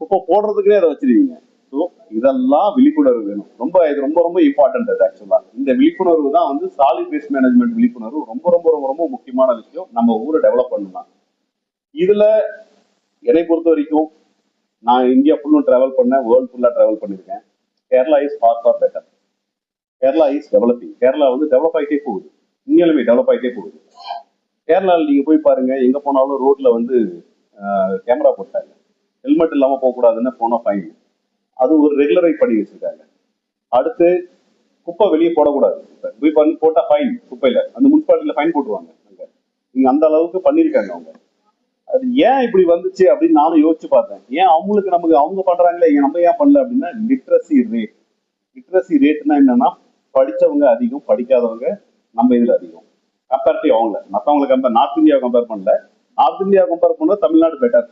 குப்பை போடுறதுக்குள்ளே அதை வச்சிருக்கீங்க. ஸோ இதெல்லாம் விழிப்புணர்வு வேணும். இது ரொம்ப ரொம்ப இம்பார்ட்டன்ட். அது ஆக்சுவலா இந்த விழிப்புணர்வு தான் வந்து சாலிட் வேஸ்ட் மேனேஜ்மெண்ட் விழிப்புணர்வு ரொம்ப ரொம்ப ரொம்ப ரொம்ப முக்கியமான விஷயம். நம்ம ஊரை டெவலப் பண்ணலாம். இதுல என்னை பொறுத்த வரைக்கும் நான் இந்தியா ஃபுல்லும் டிராவல் பண்ணேன், வேர்ல்டு ஃபுல்லா டிராவல் பண்ணியிருக்கேன். Kerala is for better. Kerala is developing. Kerala வந்து டெவலப் ஆகிட்டே போகுது. உண்மையிலுமே டெவலப் ஆகிட்டே போகுது. கேரளாவில் நீங்க போய் பாருங்க, எங்க போனாலும் ரோட்ல வந்து கேமரா போட்டாங்க. ஹெல்மெட் இல்லாம போகக்கூடாதுன்னு போனா ஃபைன். அது ஒரு ரெகுலரைஸ் பண்ணி வச்சிருக்காங்க. அடுத்து குப்பை வெளியே போடக்கூடாது. போய் பண்ணி போட்டா ஃபைன். குப்பையில அந்த முனிசிபாலிட்டியில ஃபைன் போட்டுருவாங்க. நீங்க அந்த அளவுக்கு பண்ணிருக்காங்க அவங்க. அது ஏன் இப்படி வந்துச்சு அப்படின்னு நானும் யோசிச்சு பார்த்தேன். ஏன் அவங்களுக்கு நமக்கு அவங்க பண்றாங்களே நம்ம ஏன் பண்ணல அப்படின்னா லிட்ரஸி ரேட். லிட்ரஸி ரேட்னா என்னன்னா படிச்சவங்க அதிகம், படிக்காதவங்க நம்ம இதுல அதிகம். கம்பேரிட்டிவ் அவங்கள மற்றவங்களை நார்த் இந்தியாவை கம்பேர் பண்ணல. நார்த் இந்தியா கம்பேர் பண்ண தமிழ்நாடு பெட்டர்.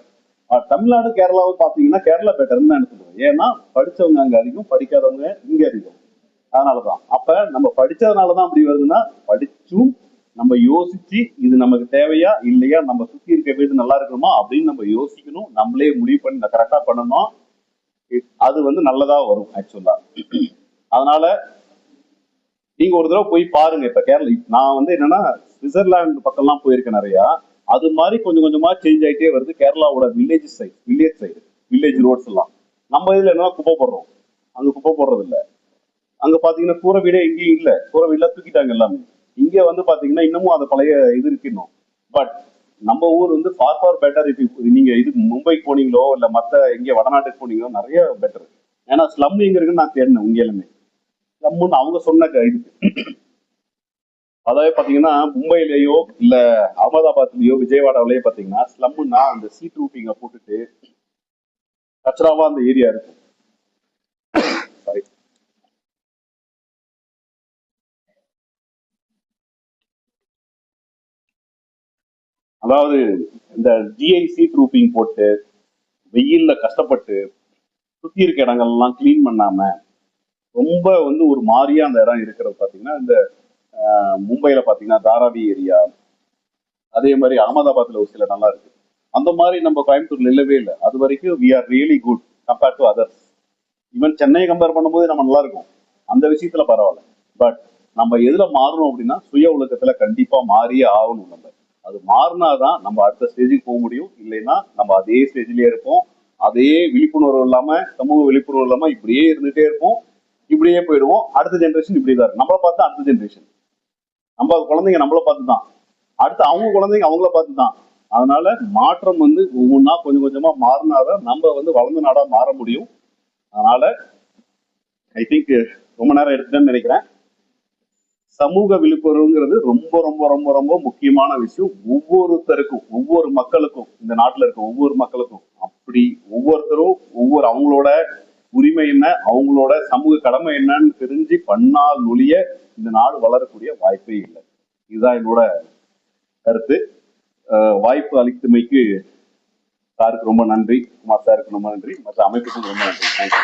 தமிழ்நாடு கேரளாவை பாத்தீங்கன்னா கேரளா பெட்டர்னு தான் எடுத்துக்கிறோம். ஏன்னா படிச்சவங்க அங்க அதிகம், படிக்காதவங்க இங்க அதிகம். அதனாலதான் அப்ப நம்ம படிச்சதுனாலதான் அப்படி வருதுன்னா படிச்சும் நம்ம யோசிச்சு இது நமக்கு தேவையா இல்லையா, நம்ம சுத்தி இருக்க வீடு நல்லா இருக்கணுமா அப்படின்னு நம்ம யோசிக்கணும். நம்மளே முடிவு பண்ணி கரெக்டா பண்ணணும். அது வந்து நல்லதா வரும் ஆக்சுவலா. அதனால நீங்க ஒரு தடவை போய் பாருங்க. இப்ப கேரளா நான் வந்து என்னன்னா சுவிட்சர்லாந்து பக்கம்லாம் போயிருக்கேன் நிறையா. அது மாதிரி கொஞ்சம் கொஞ்சமா சேஞ்ச் ஆகிட்டே வருது. கேரளாவோட வில்லேஜ் சைடு வில்லேஜ் ரோட்ஸ் எல்லாம் நம்ம இதுல என்ன குப்பை போடுறோம், அங்க குப்பை போடுறது இல்லை. அங்க பாத்தீங்கன்னா கூரை வீடே இங்கேயும் இல்ல, கூரை வீடுல தூக்கிட்டாங்க எல்லாமே. இங்க வந்து பாத்தீங்கன்னா இன்னமும் அது பழைய இது இருக்கணும். பட் நம்ம ஊர் வந்து ஃபார் பெட்டர். இப்ப நீங்க இது மும்பைக்கு போனீங்களோ இல்ல மத்த எங்க வடநாட்டுக்கு போனீங்களோ நிறைய பெட்டர். ஏன்னா ஸ்லம் எங்க இருக்குன்னு நான் தேடினேன். உங்க எல்லாமே ஸ்லம்னு அவங்க சொன்ன இது. அதாவது பாத்தீங்கன்னா மும்பையிலேயோ இல்ல அகமதாபாத்லயோ விஜயவாடாவிலேயோ பாத்தீங்கன்னா ஸ்லம்னா அந்த சீட் ரூட்டிங்க போட்டுட்டு கச்சராவா அந்த ஏரியா இருக்கும். சாரி. அதாவது இந்த ஜிஐ சீட் ரூட்டிங் போட்டு வெயில்ல கஷ்டப்பட்டு சுத்தி இருக்க இடங்கள்லாம் கிளீன் பண்ணாம ரொம்ப வந்து ஒரு மாதிரியா அந்த இடம் இருக்கிறது பாத்தீங்கன்னா இந்த மும்பையில பாத்தீங்கன்னா தாராவி ஏரியா, அதே மாதிரி அகமதாபாத்ல ஒரு சில நல்லா இருக்கு. அந்த மாதிரி நம்ம கோயம்புத்தூர்ல இல்லவே இல்லை. அது வரைக்கும் we are really good compare to others. Even சென்னையை கம்பேர் பண்ணும்போது நம்ம நல்லா இருக்கும் அந்த விஷயத்துல பரவாயில்ல. பட் நம்ம எதுல மாறணும் அப்படின்னா சுய ஒழுக்கத்துல கண்டிப்பா மாறியே ஆகணும். நம்ம அது மாறினாதான் நம்ம அடுத்த ஸ்டேஜுக்கு போக முடியும். இல்லைன்னா நம்ம அதே ஸ்டேஜ்லயே இருப்போம். அதே விழிப்புணர்வு இல்லாம, சமூக விழிப்புணர்வு இல்லாம இப்படியே இருந்துட்டே இருப்போம். இப்படியே போயிடுவோம். அடுத்த ஜென்ரேஷன் இப்படிதான் இருக்கு. நம்மளை பார்த்து அடுத்த ஜென்ரேஷன், நம்ம குழந்தைங்க நம்மளை பார்த்து தான், அடுத்து அவங்க குழந்தைங்க அவங்கள பார்த்து தான். அதனால மாற்றம் வந்து ஒவ்வொன்றா கொஞ்சம் கொஞ்சமா மாறினாதான் நம்ம வந்து வளர்ந்த நாடா மாற முடியும். அதனால ஐ திங்க் ரொம்ப நேரம் எடுத்துட்டேன்னு நினைக்கிறேன். சமூக விழிப்புணர்வுங்கிறது ரொம்ப ரொம்ப ரொம்ப ரொம்ப முக்கியமான விஷயம். ஒவ்வொருத்தருக்கும், ஒவ்வொரு மக்களுக்கும், இந்த நாட்டுல இருக்க ஒவ்வொரு மக்களுக்கும் அப்படி ஒவ்வொருத்தரும் ஒவ்வொரு அவங்களோட உரிமை என்ன, அவங்களோட சமூக கடமை என்னன்னு தெரிஞ்சு பண்ணால் ஒழிய இந்த நாடு வளரக்கூடிய வாய்ப்பே இல்லை. இதுதான் என்னோட கருத்து. வாய்ப்பு அளித்தமைக்கு சாருக்கு ரொம்ப நன்றி, குமார் சாருக்கு ரொம்ப நன்றி, மற்ற அமைப்புக்கும் ரொம்ப நன்றி. தேங்க்யூ.